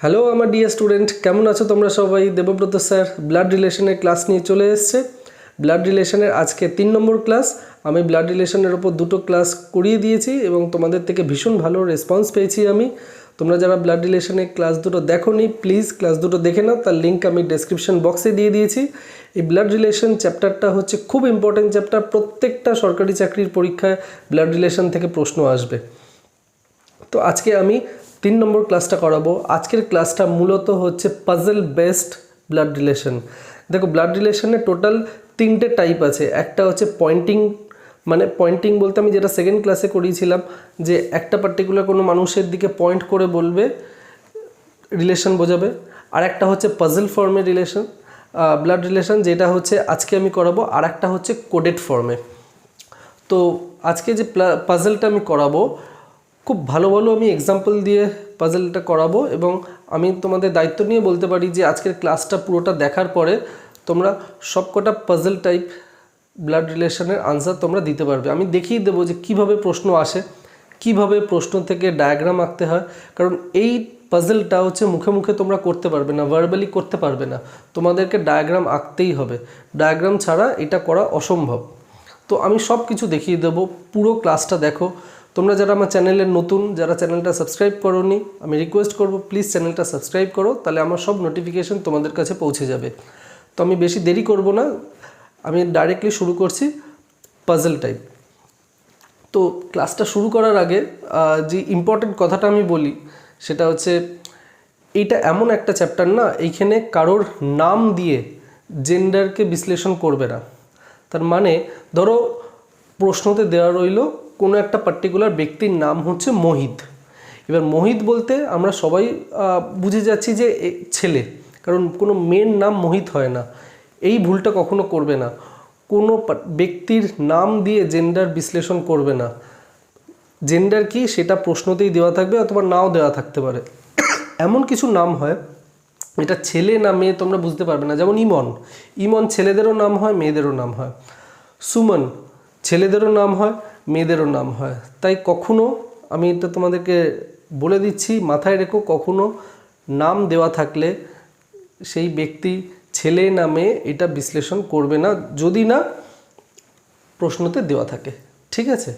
Hello আমার dear student, কেমন আছো তোমরা সবাই? দেবব্রত স্যার ব্লাড রিলেশনের ক্লাস নিয়ে চলে এসেছে। ব্লাড রিলেশনের আজকে 3 নম্বর ক্লাস। আমি ব্লাড রিলেশনের ওপর 2টো ক্লাস করিয়ে দিয়েছি এবং তোমাদের থেকে ভীষণ ভালো রেসপন্স পেয়েছি আমি। তোমরা যারা ব্লাড রিলেশনের ক্লাস দুটো দেখোনি, প্লিজ ক্লাস দুটো দেখে নাও, তার লিঙ্ক আমি ডেসক্রিপশন বক্সে দিয়ে দিয়েছি। এই ব্লাড রিলেশন চ্যাপ্টারটা হচ্ছে খুব ইম্পর্টেন্ট চ্যাপ্টার। প্রত্যেকটা সরকারি চাকরির পরীক্ষায় ব্লাড রিলেশন থেকে প্রশ্ন আসবে। তো আজকে আমি 3 নম্বর ক্লাসটা করাবো। আজকের ক্লাসটা মূলত হচ্ছে পাজল বেসড ব্লাড রিলেশন। দেখো, ব্লাড রিলেশনে টোটাল 3টে টাইপ আছে। একটা হচ্ছে পয়েন্টিং, মানে পয়েন্টিং বলতে আমি যেটা সেকেন্ড ক্লাসে করিয়েছিলাম, যে একটা পার্টিকুলার কোনো মানুষের দিকে পয়েন্ট করে বলবে, রিলেশন বোঝাবে। আর একটা হচ্ছে পাজল ফর্মে রিলেশন, ব্লাড রিলেশন, যেটা হচ্ছে আজকে আমি করাবো। আর একটা হচ্ছে কোডেড ফর্মে। তো আজকে যে পাজলটা আমি করাবো, খুব ভালো ভালো আমি এক্সাম্পল দিয়ে পাজলটা করাবো এবং আমি তোমাদের দায়িত্ব নিয়ে বলতে পারি যে আজকের ক্লাসটা পুরোটা দেখার পরে তোমরা সবকটা পাজল টাইপ ব্লাড রিলেশনের আনসার তোমরা দিতে পারবে। আমি দেখিয়ে দেবো যে কিভাবে প্রশ্ন আসে, কিভাবে প্রশ্ন থেকে ডায়াগ্রাম আঁকতে হয়। কারণ এই পাজলটা হচ্ছে মুখে মুখে তোমরা করতে পারবে না, ভার্বালি করতে পারবে না, তোমাদেরকে ডায়াগ্রাম আঁকতেই হবে। ডায়াগ্রাম ছাড়া এটা করা অসম্ভব। তো আমি সব কিছু দেখিয়ে দেবো, পুরো ক্লাসটা দেখো। তোমরা যারা আমার চ্যানেলের নতুন, যারা চ্যানেলটা সাবস্ক্রাইব করোনি, আমি রিকোয়েস্ট করব প্লিজ চ্যানেলটা সাবস্ক্রাইব করো, তাহলে আমার সব নোটিফিকেশন তোমাদের কাছে পৌঁছে যাবে। তো আমি বেশি দেরি করব না, আমি ডাইরেক্টলি শুরু করছি পাজল টাইপ। তো ক্লাসটা শুরু করার আগে যে ইম্পর্টেন্ট কথাটা আমি বলি, সেটা হচ্ছে এইটা এমন একটা চ্যাপ্টার না, এইখানে কারোর নাম দিয়ে জেন্ডারকে বিশ্লেষণ করবে না। তার মানে ধরো প্রশ্নতে দেওয়া রইল কোনো একটা পার্টিকুলার ব্যক্তির নাম হচ্ছে মোহিত। এবার মোহিত বলতে আমরা সবাই বুঝে যাচ্ছি যে ছেলে, কারণ কোনো মেয়ের নাম মোহিত হয় না। এই ভুলটা কখনো করবে না। কোনো ব্যক্তির নাম দিয়ে জেন্ডার বিশ্লেষণ করবে না। জেন্ডার কি সেটা প্রশ্নতেই দেওয়া থাকবে অথবা নাও দেওয়া থাকতে পারে। এমন কিছু নাম হয় এটা ছেলে না মেয়ে তোমরা বুঝতে পারবে না। যেমন ইমন, ইমন ছেলেদেরও নাম হয়, মেয়েদেরও নাম হয়। সুমন ছেলেদেরও নাম হয়, মেয়েদেরও নাম হয়। তাই কখনো, আমি এটা তোমাদেরকে বলে দিচ্ছি, মাথায় রেখো, কখনো নাম দেওয়া থাকলে সেই ব্যক্তি ছেলে না মেয়ে এটা বিশ্লেষণ করবে না, যদি না প্রশ্নতে দেওয়া থাকে। ঠিক আছে?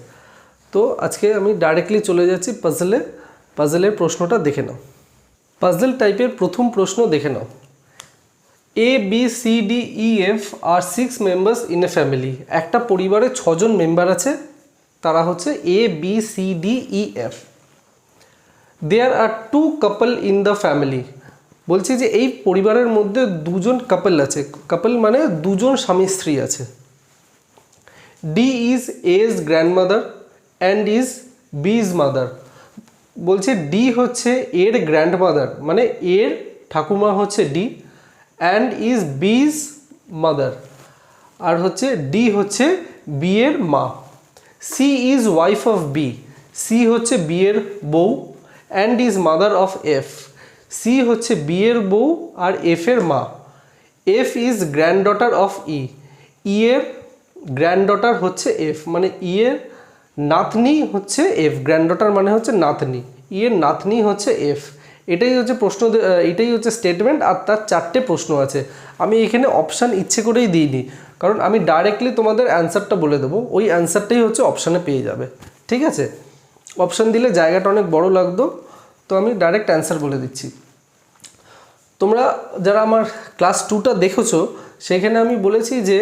তো আজকে আমি ডাইরেক্টলি চলে যাচ্ছি পাজলে। পাজলের প্রশ্নটা দেখে নাও। পাজল টাইপের প্রথম প্রশ্ন দেখে নাও। A B C D E F are 6 members in a family. একটা পরিবারে 6জন মেম্বার আছে, তারা হচ্ছে A B C D E F. There are 2 couple in the family. বলছি যে এই পরিবারের মধ্যে 2জন কাপল আছে। কাপল মানে 2জন স্বামী স্ত্রী আছে। D is A's grandmother and is B's mother. বলছে ডি হচ্ছে এর গ্র্যান্ডমাদার, মানে এর ঠাকুমা হচ্ছে D, and is B's mother, আর হচ্ছে ডি হচ্ছে বি এর মা। C is wife of B. C হচ্ছে বি এর বউ, and is mother of F. C হচ্ছে বি এর বউ আর এফ এর মা। F is granddaughter of E. E এর গ্র্যান্ডডটার হচ্ছে এফ, মানে ই এর নাতনি হচ্ছে এফ। গ্র্যান্ডডটার মানে হচ্ছে নাতনি, ই এর নাতনি হচ্ছে এফ। এটাই হচ্ছে প্রশ্ন, এটাই হচ্ছে স্টেটমেন্ট। আর তার 4টে প্রশ্ন আছে। আমি এখানে অপশান ইচ্ছে করেই দিইনি, কারণ আমি ডাইরেক্টলি তোমাদের অ্যান্সারটা বলে দেবো, ওই অ্যান্সারটাই হচ্ছে অপশানে পেয়ে যাবে। ঠিক আছে? অপশান দিলে জায়গাটা অনেক বড় লাগতো, তো আমি ডাইরেক্ট অ্যান্সার বলে দিচ্ছি। তোমরা যারা আমার ক্লাস 2টা দেখেছো, সেখানে আমি বলেছি যে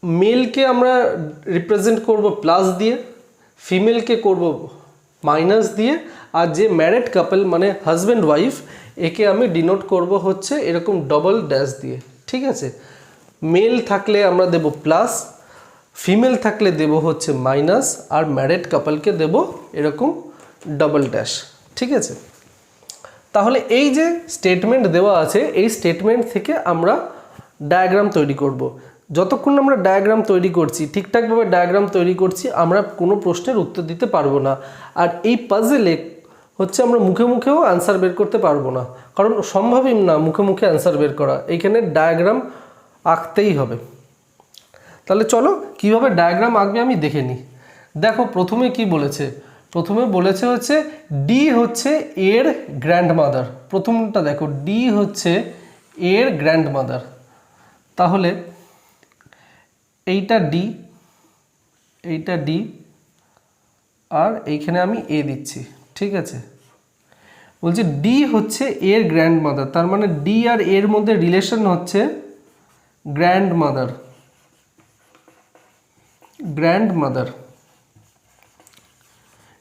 মেলকে আমরা রিপ্রেজেন্ট করব প্লাস দিয়ে, ফিমেলকে করব মাইনাস দিয়ে, আর যে ম্যারিড কাপল মানে হাজব্যান্ড ওয়াইফ, একে আমি ডিনোট করব হচ্ছে এরকম ডবল ড্যাশ দিয়ে। ঠিক আছে? মেল থাকলে আমরা দেব প্লাস, ফিমেল থাকলে দেব হচ্ছে মাইনাস, আর ম্যারিড কাপলকে দেব এরকম ডবল ড্যাশ। ঠিক আছে? তাহলে এই যে স্টেটমেন্ট দেওয়া আছে, এই স্টেটমেন্ট থেকে আমরা ডায়াগ্রাম তৈরি করব। যতক্ষণ আমরা ডায়াগ্রাম তৈরি করছি, ঠিকঠাকভাবে ডায়াগ্রাম তৈরি করছি, আমরা কোনো প্রশ্নের উত্তর দিতে পারবো না। আর এই পাজলে হচ্ছে আমরা মুখে মুখেও অ্যান্সার বের করতে পারবো না, কারণ সম্ভবই না মুখে মুখে অ্যান্সার বের করা। এইখানে ডায়াগ্রাম আঁকতেই হবে। তাহলে চলো কীভাবে ডায়াগ্রাম আঁকবে আমি দেখে নিই। দেখো প্রথমে কি বলেছে, প্রথমে বলেছে হচ্ছে ডি হচ্ছে এর গ্র্যান্ডমাদার। প্রথমটা দেখো, ডি হচ্ছে এর গ্র্যান্ডমাদার, তাহলে এইটা ডি, এইটা ডি, আর এইখানে আমি এ দিচ্ছি, ঠিক আছে। বলছে ডি হচ্ছে এর গ্র্যান্ডমাদার, তার মানে ডি আর এর মধ্যে রিলেশন হচ্ছে গ্র্যান্ডমাদার, গ্র্যান্ডমাদার।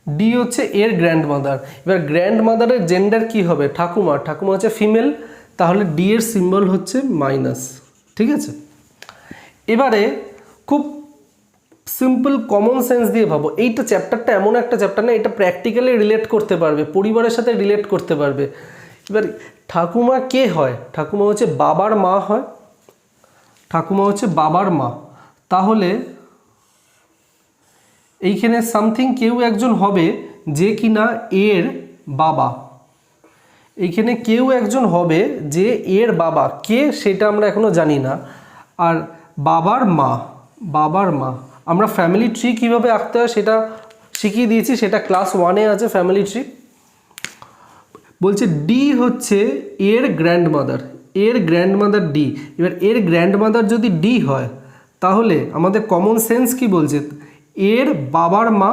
ডি হচ্ছে এর গ্র্যান্ডমাদার। এবার গ্র্যান্ডমাদারের জেন্ডার কি হবে? ঠাকুমা, ঠাকুমা হচ্ছে ফিমেল, তাহলে ডি এর সিম্বল হচ্ছে মাইনাস, ঠিক আছে। এবারে খুব সিম্পল কমন সেন্স দিয়ে ভাবো, এইটা চ্যাপ্টারটা এমন একটা চ্যাপ্টার না, এটা প্র্যাকটিক্যালি রিলেট করতে পারবে, পরিবারের সাথে রিলেট করতে পারবে। এবার ঠাকুমা কে হয়? ঠাকুমা হচ্ছে বাবার মা হয়, ঠাকুমা হচ্ছে বাবার মা, তাহলে এইখানে সামথিং কেউ একজন হবে যে কিনা এর বাবা, এইখানে কেউ একজন হবে যে এর বাবা, কে সেটা আমরা এখনো জানি না। আর বাবার মা, বাবার মা, আমরা ফ্যামিলি ট্রি কীভাবে আঁকতে হয় সেটা শিখিয়ে দিয়েছি, সেটা ক্লাস 1-এ আছে ফ্যামিলি ট্রি। বলছে ডি হচ্ছে এর গ্র্যান্ডমাদার, এর গ্র্যান্ডমাদার ডি। এবার এর গ্র্যান্ডমাদার যদি ডি হয় তাহলে আমাদের কমন সেন্স কি বলছে? এর বাবার মা,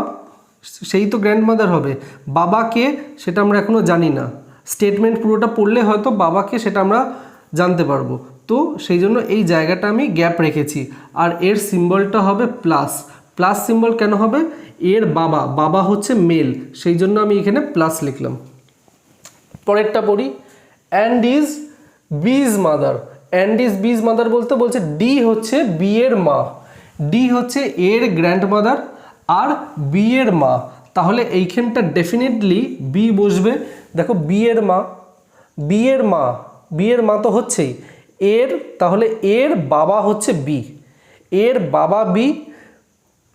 সেই তো গ্র্যান্ডমাদার হবে। বাবাকে সেটা আমরা এখনও জানি না, স্টেটমেন্ট পুরোটা পড়লে হয়তো বাবাকে সেটা আমরা জানতে পারবো। তো সেই জন্য এই জায়গাটা আমি গ্যাপ রেখেছি। আর এর সিম্বলটা হবে প্লাস। প্লাস সিম্বল কেন হবে? এর বাবা, বাবা হচ্ছে মেল, সেই জন্য আমি এখানে প্লাস লিখলাম। পরেরটা পড়ি, and is B's mother. And is B's mother বলতে বলছে ডি হচ্ছে বি এর মা, ডি হচ্ছে এর গ্র্যান্ডমাদার আর বি এর মা, তাহলে এইখানটা ডেফিনেটলি বি বসবে। দেখো বি এর মা, বি এর মা, বি এর মা তো হচ্ছেই এর, তাহলে এর বাবা হচ্ছে বি, এর বাবা বি,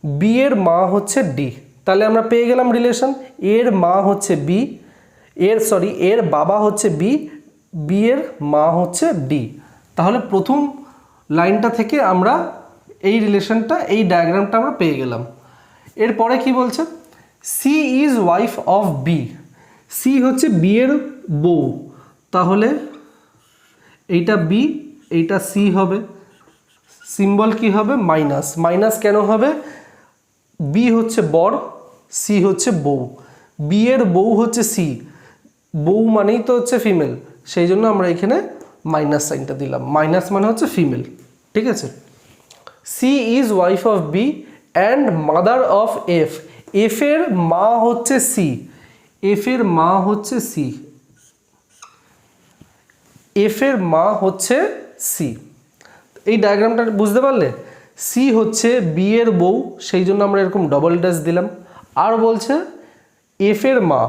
বি এর মা হচ্ছে ডি, তাহলে আমরা পেয়ে গেলাম রিলেশন। এর মা হচ্ছে বি, এর বাবা হচ্ছে বি, বি এর মা হচ্ছে ডি। তাহলে প্রথম লাইনটা থেকে আমরা এই রিলেশনটা, এই ডায়াগ্রামটা আমরা পেয়ে গেলাম। এরপরে কি বলছে? C is wife of B. C হচ্ছে বি এর বউ, তাহলে এইটা বি, এইটা সি হবে। সিম্বল কি হবে? মাইনাস। মাইনাস কেন হবে? বি হচ্ছে বর, সি হচ্ছে বউ, বি এর বউ হচ্ছে সি, বউ মানেই তো হচ্ছে ফিমেল, সেই জন্য আমরা এখানে মাইনাস সাইনটা দিলাম। মাইনাস মানে হচ্ছে ফিমেল, ঠিক আছে। C is wife of B and mother of F. F এর মা হচ্ছে সি, এফ এর মা হচ্ছে সি, এফ এর মা হচ্ছে সি। এই ডায়াগ্রামটা বুঝতে পারলে? সি হচ্ছে বি এর বউ, সেই জন্য আমরা এরকম ডবল ড্যাশ দিলাম। আর বলছে এফ এর মা,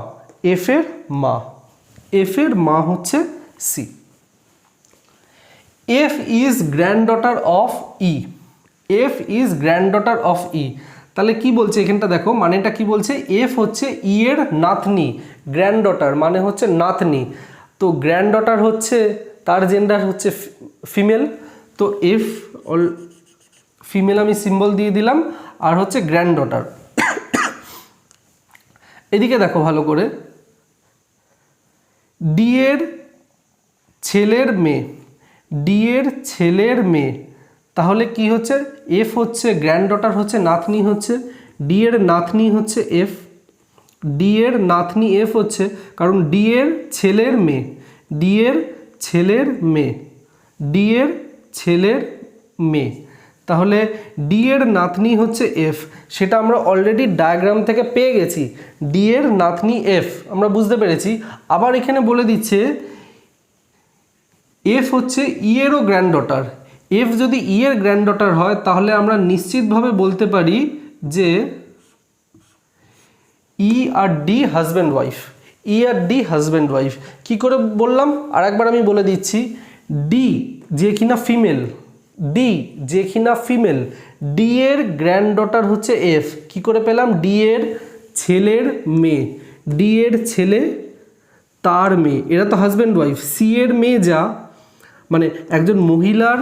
এফ এর মা, এফ এর মা হচ্ছে C. F is granddaughter of E, F is granddaughter of E. তাহলে কি বলছে এখানটা দেখো, মানেটা কি বলছে? এফ হচ্ছে ই এর নাতনি, গ্র্যান্ডডটার মানে হচ্ছে নাতনি, তো গ্র্যান্ডডটার হচ্ছে তার জেন্ডার হচ্ছে ফিমেল, তো এফ ফিমেল আমি সিম্বল দিয়ে দিলাম, আর হচ্ছে গ্র্যান্ডডটার। এদিকে দেখো ভালো করে, ডি এর ছেলের মেয়ে, ডি এর ছেলের মেয়ে, তাহলে কি হচ্ছে? এফ হচ্ছে গ্র্যান্ডডটার হচ্ছে নাতনি হচ্ছে, ডি এর নাতনি হচ্ছে এফ, ডি এর নাতনি এফ হচ্ছে, কারণ ডি এর ছেলের মেয়ে, ডি এর ছেলের মেয়ে, ডি এর ছেলের মেয়ে, তাহলে ডি এর নাতনি হচ্ছে এফ, সেটা আমরা অলরেডি ডায়াগ্রাম থেকে পেয়ে গেছি। ডি এর নাতনি এফ আমরা বুঝতে পেরেছি। আবার এখানে বলে দিচ্ছে এফ হচ্ছে ই এরও গ্র্যান্ডডটার। এফ যদি ই এর গ্র্যান্ডডটার হয় তাহলে আমরা নিশ্চিতভাবে বলতে পারি যে ই আর ডি হাজব্যান্ড ওয়াইফ, ই আর ডি হাজব্যান্ড ওয়াইফ। কী করে বললাম আর একবার আমি বলে দিচ্ছি, ডি যে কিনা ফিমেল, ডি যে কিনা ফিমেল, ডি এর গ্র্যান্ডডটার হচ্ছে এফ, কি করে পেলাম? ডি এর ছেলের মেয়ে, ডি এর ছেলে তার মেয়ে, এরা তো হাজব্যান্ড ওয়াইফ। সি এর মেয়ে যা, মানে একজন মহিলার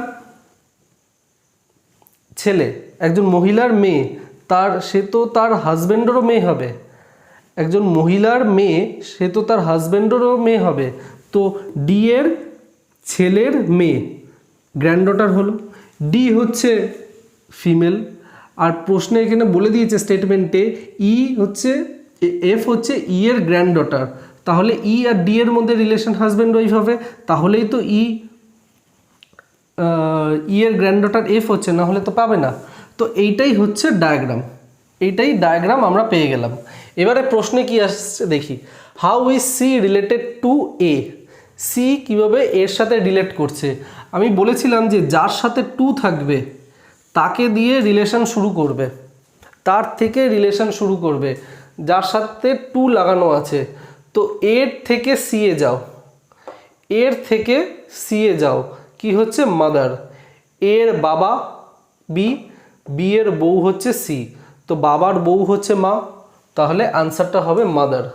ছেলে, একজন মহিলার মেয়ে, তার সে তো তার হাজব্যান্ডেরও মেয়ে হবে। একজন মহিলার মেয়ে, সে তো তার হাজব্যান্ডেরও মেয়ে হবে, তো ডি এর ছেলের মেয়ে গ্র্যান্ডডটার হলো। ডি হচ্ছে ফিমেল, আর প্রশ্নে এখানে বলে দিয়েছে স্টেটমেন্টে ই হচ্ছে এফ হচ্ছে ই এর গ্র্যান্ডডটার, তাহলে ই আর ডি এর মধ্যে রিলেশন হাজব্যান্ড ওয়াইফ হবে, তাহলেই তো ই এর গ্র্যান্ডডটার এফ হচ্ছে, না হলে তো পাবে না। তো এইটাই হচ্ছে ডায়াগ্রাম, এইটাই ডায়াগ্রাম আমরা পেয়ে গেলাম। এবারে প্রশ্নে কি আসছে দেখি, how is C related to A, C কীভাবে এর সাথে রিলেট করছে। আমি বলেছিলাম যে যার সাথে টু থাকবে তাকে দিয়ে রিলেশন শুরু করবে, তার থেকে রিলেশন শুরু করবে, যার সাথে টু লাগানো আছে। তো এর থেকে সি এ যাও, এর থেকে সি এ যাও, কি হচ্ছে মাদার, এর বাবা বি, বি এর বউ হচ্ছে সি, তো বাবার বউ হচ্ছে মা, তাহলে আনসারটা হবে mother.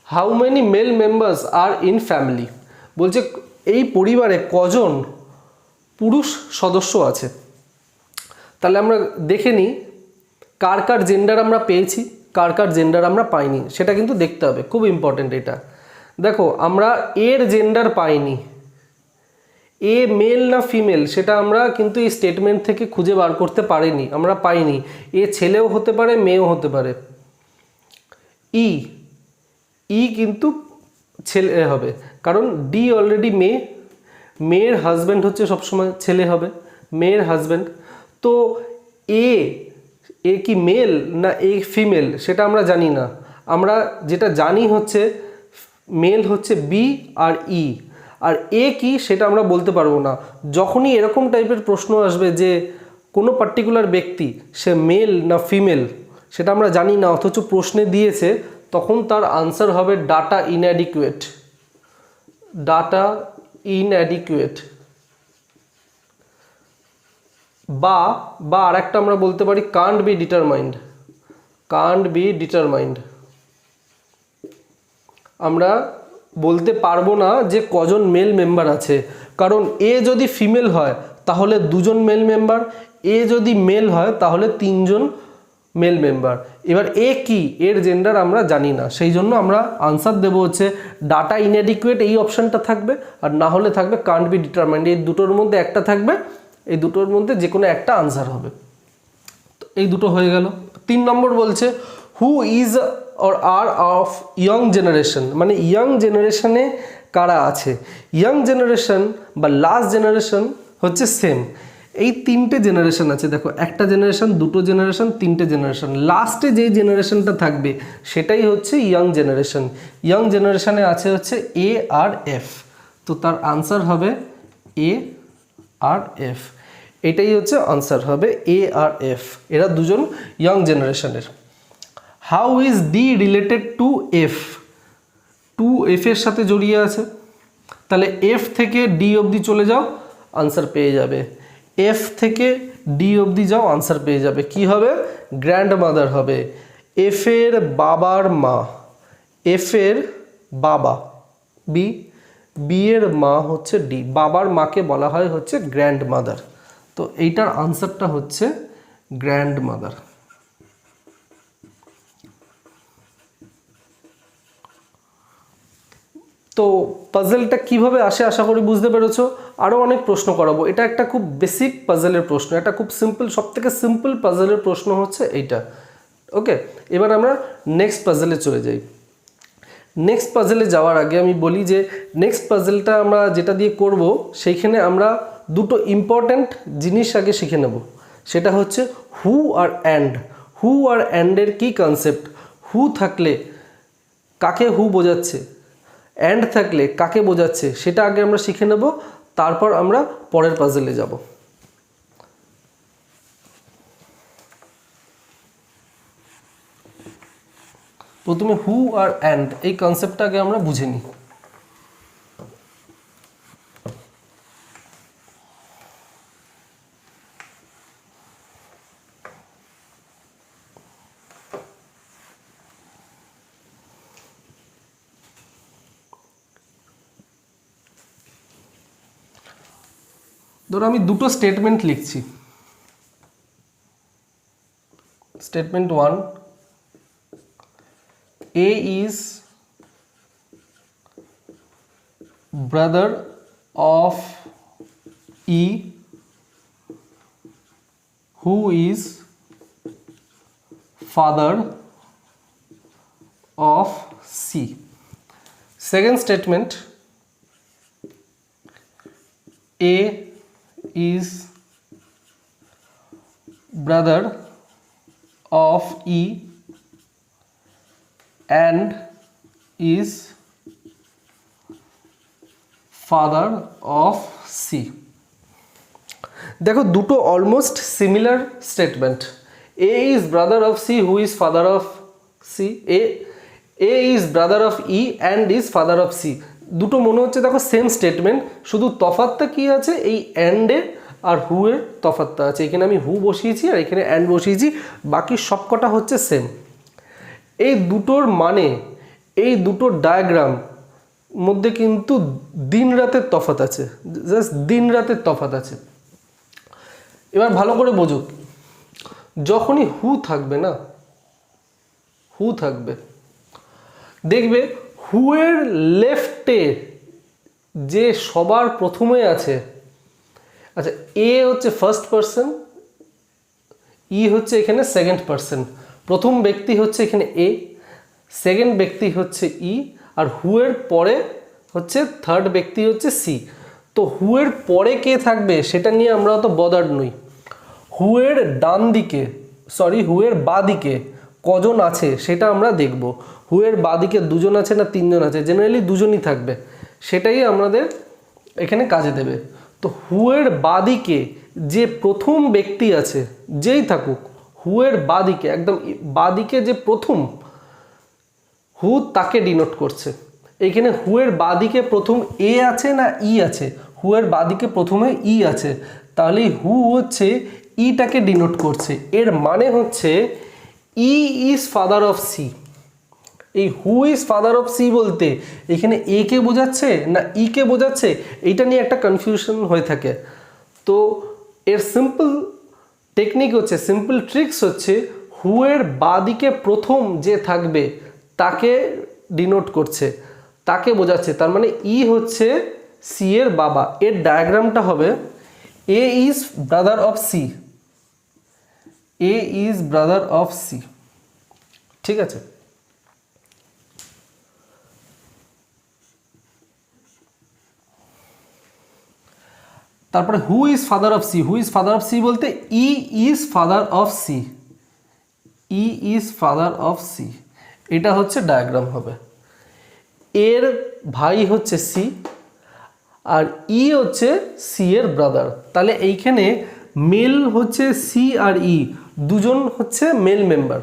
How many male members are in family, বলছে এই পরিবারে কজন পুরুষ সদস্য আছে। তাহলে আমরা দেখে নিই কার কার জেন্ডার আমরা পেয়েছি, কার কার জেন্ডার আমরা পাইনি, সেটা কিন্তু দেখতে হবে, খুব ইম্পর্টেন্ট এটা। দেখো আমরা এর জেন্ডার পাইনি, এ মেল না ফিমেল সেটা আমরা কিন্তু এই স্টেটমেন্ট থেকে খুঁজে বার করতে পারিনি, আমরা পাইনি। এ ছেলেও হতে পারে, মেয়েও হতে পারে। ই, ই কিন্তু ছেলে হবে, কারণ ডি অলরেডি মেয়ে, মেয়ের হাজব্যান্ড হচ্ছে সবসময় ছেলে হবে, মেয়ের হাজব্যান্ড। তো এ, এ কি মেল না এ ফিমেল সেটা আমরা জানি না, আমরা যেটা জানি হচ্ছে মেল হচ্ছে বি আর ই, আর এ কি সেটা আমরা বলতে পারবো না। যখনই এরকম টাইপের প্রশ্ন আসবে যে কোনো পার্টিকুলার ব্যক্তি সে মেল না ফিমেল সেটা আমরা জানি না অথচ প্রশ্নে দিয়েছে, তখন তার আনসার হবে ডাটা ইনঅ্যাডিকুয়েট, ডাটা ইনঅ্যাডিকুয়েট। বা বা আরেকটা আমরা বলতে পারি can't be determined, can't be determined. আমরা বলতে পারবো না যে কজন মেল মেম্বার আছে, কারণ এ যদি ফিমেল হয় তাহলে দুজন মেল মেম্বার, এ যদি মেল হয় তাহলে তিনজন মেল মেম্বার। এবার এ কি, এর জেন্ডার আমরা জানি না, সেই জন্য আমরা আনসার দেবো হচ্ছে ডাটা ইনঅ্যাডিকুয়েট, এই অপশানটা থাকবে, আর না হলে থাকবে কান্ট বি ডিটারমাইন্ড, এই দুটোর মধ্যে একটা থাকবে, এই দুটোর মধ্যে যে কোনো একটা আনসার হবে। তো এই দুটো হয়ে গেল। 3 নম্বর বলছে who is or are of young generation, মানে ইয়ং জেনারেশনে কারা আছে। ইয়ং জেনারেশন বা লাস্ট জেনারেশন হচ্ছে সেম, এই 3টে জেনারেশন আছে, দেখো একটা জেনারেশন, দুটো জেনারেশন, 3টে জেনারেশন, লাস্টে যেই জেনারেশনটা থাকবে সেটাই হচ্ছে ইয়ং জেনারেশন। ইয়ং জেনারেশনে আছে হচ্ছে এ আর এফ, তো তার আনসার হবে এ আর এফ, এটাই হচ্ছে আনসার হবে এ আর এফ, এরা দুজন ইয়ং জেনারেশনের। How is D related to F, to F এর সাথে জড়িয়ে আছে, তাহলে এফ থেকে ডি অবধি চলে যাও আনসার পেয়ে যাবে, এফ থেকে ডি অবধি যাও আনসার পেয়ে যাবে, কি হবে গ্র্যান্ড মাদার হবে। এফ এর বাবার মা, এফ এর বাবা বি, বি এর মা হচ্ছে ডি, বাবার মাকে বলা হয় হচ্ছে গ্র্যান্ড মাদার, তো এইটার আনসারটা হচ্ছে গ্র্যান্ড মাদার। তো পাজলটা কিভাবে আসে আশা করি বুঝতে পেরেছো। আরও অনেক প্রশ্ন করাবো, এটা একটা খুব বেসিক পাজলের প্রশ্ন, এটা খুব সিম্পল, সবথেকে সিম্পল পাজলের প্রশ্ন হচ্ছে এইটা। ওকে, এবার আমরা নেক্সট পাজলে চলে যাই। নেক্সট পাজলে যাওয়ার আগে আমি বলি যে নেক্সট পাজলটা আমরা যেটা দিয়ে করব সেইখানে আমরা দুটো ইম্পর্ট্যান্ট জিনিস আগে শিখে নেব, সেটা হচ্ছে হু আর and. Who R অ্যান্ডের key concept, হু থাকলে কাকে হু বোঝাচ্ছে, অ্যান্ড থাকলে কাকে বোঝাচ্ছে সেটা আগে আমরা শিখে নেব, তারপর আমরা পরের পাজলে যাব। প্রথমে হু আর অ্যান্ড এই কনসেপ্টটা আগে আমরা বুঝে নিই। ধরো আমি দুটো স্টেটমেন্ট লিখছি, statement 1, A is brother of E who is father of C. Second statement, A is brother of E and is father of C. দেখো দুটো almost similar statement. A is brother of C who is father of C, A is brother of E and is father of C, দুটো মনে হচ্ছে দেখো same statement, শুধু তফাৎটা কি আছে এই অ্যান্ডের আর হু এর তফাৎটা আছে। এখানে আমি হু বসিয়েছি আর এখানে অ্যান্ড বসিয়েছি, বাকি সবকটা হচ্ছে সেম। এই দুটোর মানে এই দুটো ডায়াগ্রাম মধ্যে কিন্তু দিন রাতের তফাৎ আছে, জাস্ট দিন রাতের তফাৎ আছে। এবার ভালো করে বোঝো, যখনই হু থাকবে না, হু থাকবে, দেখবে হুয়ের লেফটে যে সবার প্রথমে আছে, আচ্ছা এ হচ্ছে ফার্স্ট পারসন, ই হচ্ছে এখানে সেকেন্ড পারসন, প্রথম ব্যক্তি হচ্ছে এখানে এ, সেকেন্ড ব্যক্তি হচ্ছে ই, আর হুয়ের পরে হচ্ছে থার্ড ব্যক্তি হচ্ছে সি। তো হুয়ের পরে কে থাকবে সেটা নিয়ে আমরা অত বদার্ড নই। হুয়ের ডান দিকে, সরি হুয়ের বাঁ দিকে কজন আছে সেটা আমরা দেখব। হুয়ের বাঁ দিকে দুজন আছে না তিনজন আছে, জেনারেলি দুজনই থাকবে, সেটাই আমাদের এখানে কাজে দেবে। তো হুয়ের বাঁ দিকে যে প্রথম ব্যক্তি আছে, যেই থাকুক হুয়ের বাঁ দিকে, একদম বাঁ দিকে যে প্রথম, হু তাকে ডিনোট করছে। এইখানে হুয়ের বাঁ দিকে প্রথম এ আছে না ই আছে, হুয়ের বাঁ দিকে প্রথমে ই আছে, তাহলে হু হচ্ছে ইটাকে ডিনোট করছে। এর মানে হচ্ছে E is father of C. এই who is father of C বলতে এখানে এ কে বোঝাচ্ছে না ই কে বোঝাচ্ছে, এইটা নিয়ে একটা কনফিউশন হয়ে থাকে। তো এর সিম্পল টেকনিক হচ্ছে, সিম্পল ট্রিক্স হচ্ছে, হুয়ের বাঁ দিকে প্রথম যে থাকবে তাকে ডিনোট করছে, তাকে বোঝাচ্ছে, তার মানে ই হচ্ছে সি এর বাবা। এর ডায়াগ্রামটা হবে A is brother of C, A is brother of C, ঠিক আছে। তারপরে who is father of C, who is father of C বলতে E is father of C, E is father of C, এটা হচ্ছে ডায়াগ্রাম হবে। এর ভাই হচ্ছে সি আর ই হচ্ছে সি এর ব্রাদার, তাহলে এইখানে মেল হচ্ছে সি আর ই, দুজন হচ্ছে মেল মেম্বার।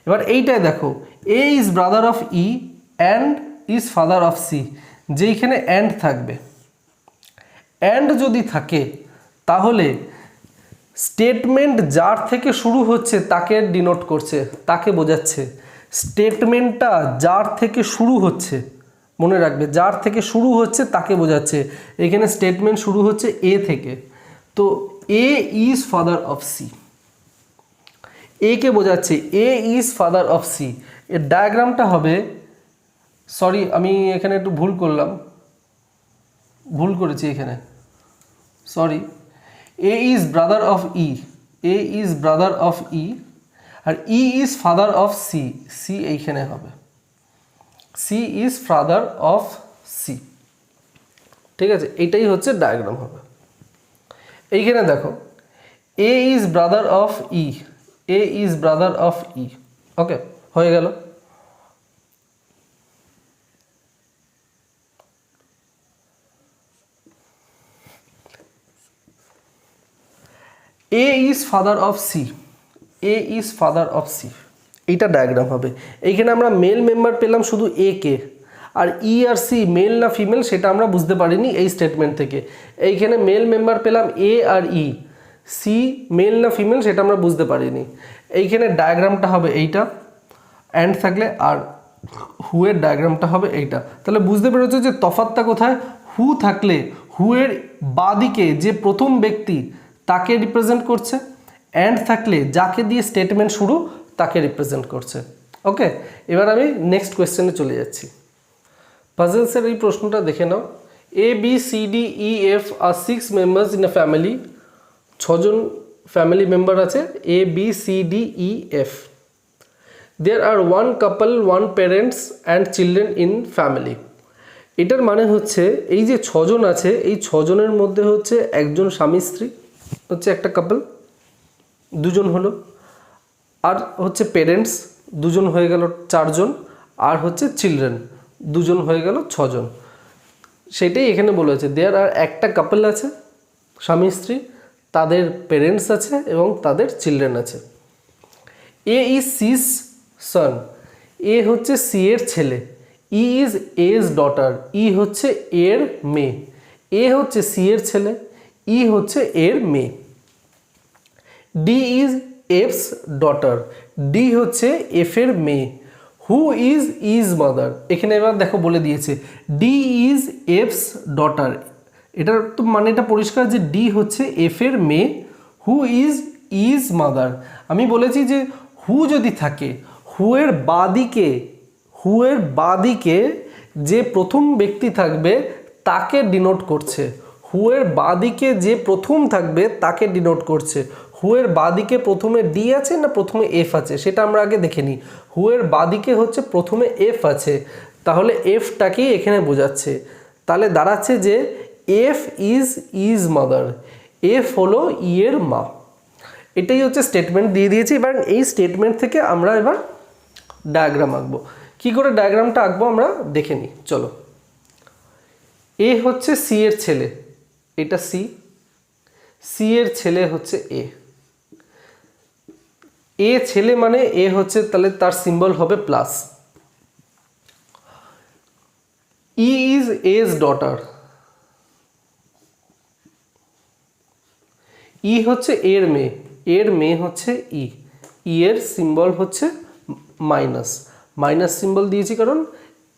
এবার এইটাই দেখো, A is brother of E and is father of C, যেইখানে অ্যান্ড থাকবে, অ্যান্ড যদি থাকে তাহলে স্টেটমেন্ট যার থেকে শুরু হচ্ছে তাকে ডিনোট করছে, তাকে বোঝাচ্ছে। স্টেটমেন্টটা যার থেকে শুরু হচ্ছে, মনে রাখবে যার থেকে শুরু হচ্ছে তাকে বোঝাচ্ছে। এখানে স্টেটমেন্ট শুরু হচ্ছে এ থেকে, তো এ ইজ ফাদার অফ সি, এ কে বোঝাচ্ছে এ ইজ ফাদার অফ সি। এর ডায়াগ্রামটা হবে, সরি আমি এখানে একটু ভুল করলাম, ভুল করেছি এখানে, sorry, A is brother of E, A is brother of E আর E is father of C, C এইখানে হবে, C is father of C, ঠিক আছে। এইটাই হচ্ছে ডায়াগ্রাম হবে। এইখানে দেখো A is brother of E, A is brother of E, okay হয়ে গেল। A is father of C, A is father of C, এইটা ডায়াগ্রাম হবে। এইখানে আমরা মেল মেম্বার পেলাম শুধু এ কে, আর ই আর সি মেল না ফিমেল সেটা আমরা বুঝতে পারিনি এই স্টেটমেন্ট থেকে। এইখানে মেল মেম্বার পেলাম এ আর ই, সি মেল না ফিমেল সেটা আমরা বুঝতে পারিনি। এইখানে ডায়াগ্রামটা হবে এইটা, অ্যান্ড থাকলে, আর হুয়ের ডায়াগ্রামটা হবে এইটা। তাহলে বুঝতে পেরেছো যে তফাৎটা কোথায়। হু থাকলে হুয়ের বাদিকে যে প্রথম ব্যক্তি তাকে রিপ্রেজেন্ট করছে, অ্যান্ড থাকলে যাকে দিয়ে স্টেটমেন্ট শুরু তাকে রিপ্রেজেন্ট করছে। ওকে, এবার আমি নেক্সট কোয়েশ্চেনে চলে যাচ্ছি। পাজলসের এই প্রশ্নটা দেখে নাও। A B C D E F are 6 members in a family. 6জন ফ্যামিলি মেম্বার আছে, A B C D E F. There are 1 couple 1 parents and children in family. এটার মানে হচ্ছে এই যে 6জন আছে, এই 6জনের মধ্যে হচ্ছে একজন স্বামী স্ত্রী হচ্ছে একটা কাপল, 2জন হলো, আর হচ্ছে পেরেন্টস 2জন হয়ে গেল 4জন, আর হচ্ছে চিলড্রেন 2জন হয়ে গেল 6জন। সেটাই এখানে বলেছে, দেয়ার আর একটা কাপল আছে স্বামী স্ত্রী, তাদের পেরেন্টস আছে এবং তাদের চিলড্রেন আছে। এ ইজ সিস সন, এ হচ্ছে সি এর ছেলে, ই ইজ এজ ডটার, ই হচ্ছে এর মেয়ে। এ হচ্ছে সি এর ছেলে, ই হচ্ছে এর মেয়ে। ডি ইজ এফস ডটার, ডি হচ্ছে এফ এর মেয়ে। হু ইজ মাদার, এখানে এবার দেখো বলে দিয়েছে ডি ইজ এফস ডটার, এটার তো মানে এটা পরিষ্কার যে ডি হচ্ছে এফ এর মেয়ে, হু ইজ মাদার। আমি বলেছি যে হু যদি থাকে, হুয়ের বাদিকে যে প্রথম ব্যক্তি থাকবে তাকে ডিনোট করছে। হুয়ের বাদিকে যে প্রথম থাকবে তাকে ডিনোট করছে। হুয়ের বাদিকে প্রথমে ডি আছে না প্রথমে এফ আছে সেটা আমরা আগে দেখে নিই। হুয়ের বাদিকে হচ্ছে প্রথমে এফ আছে, তাহলে এফটাকেই এখানে বোঝাচ্ছে। তাহলে দাঁড়াচ্ছে যে এফ ইজ মাদার, এফ হলো ই এর মা। এটাই হচ্ছে স্টেটমেন্ট দিয়ে দিয়েছি। এবার এই স্টেটমেন্ট থেকে আমরা এবার ডায়াগ্রাম আঁকবো। কী করে ডায়াগ্রামটা আঁকবো আমরা দেখে নিই, চলো। এ হচ্ছে সি এর ছেলে, এটা সি, সি এর ছেলে হচ্ছে এ ছেলে মানে এ হচ্ছে, তাহলে তার সিম্বল হবে plus. E is as daughter, E হচ্ছে এর মেয়ে, এর মেয়ে হচ্ছে ই, ই এর সিম্বল হচ্ছে মাইনাস, মাইনাস সিম্বল দিয়েছি কারণ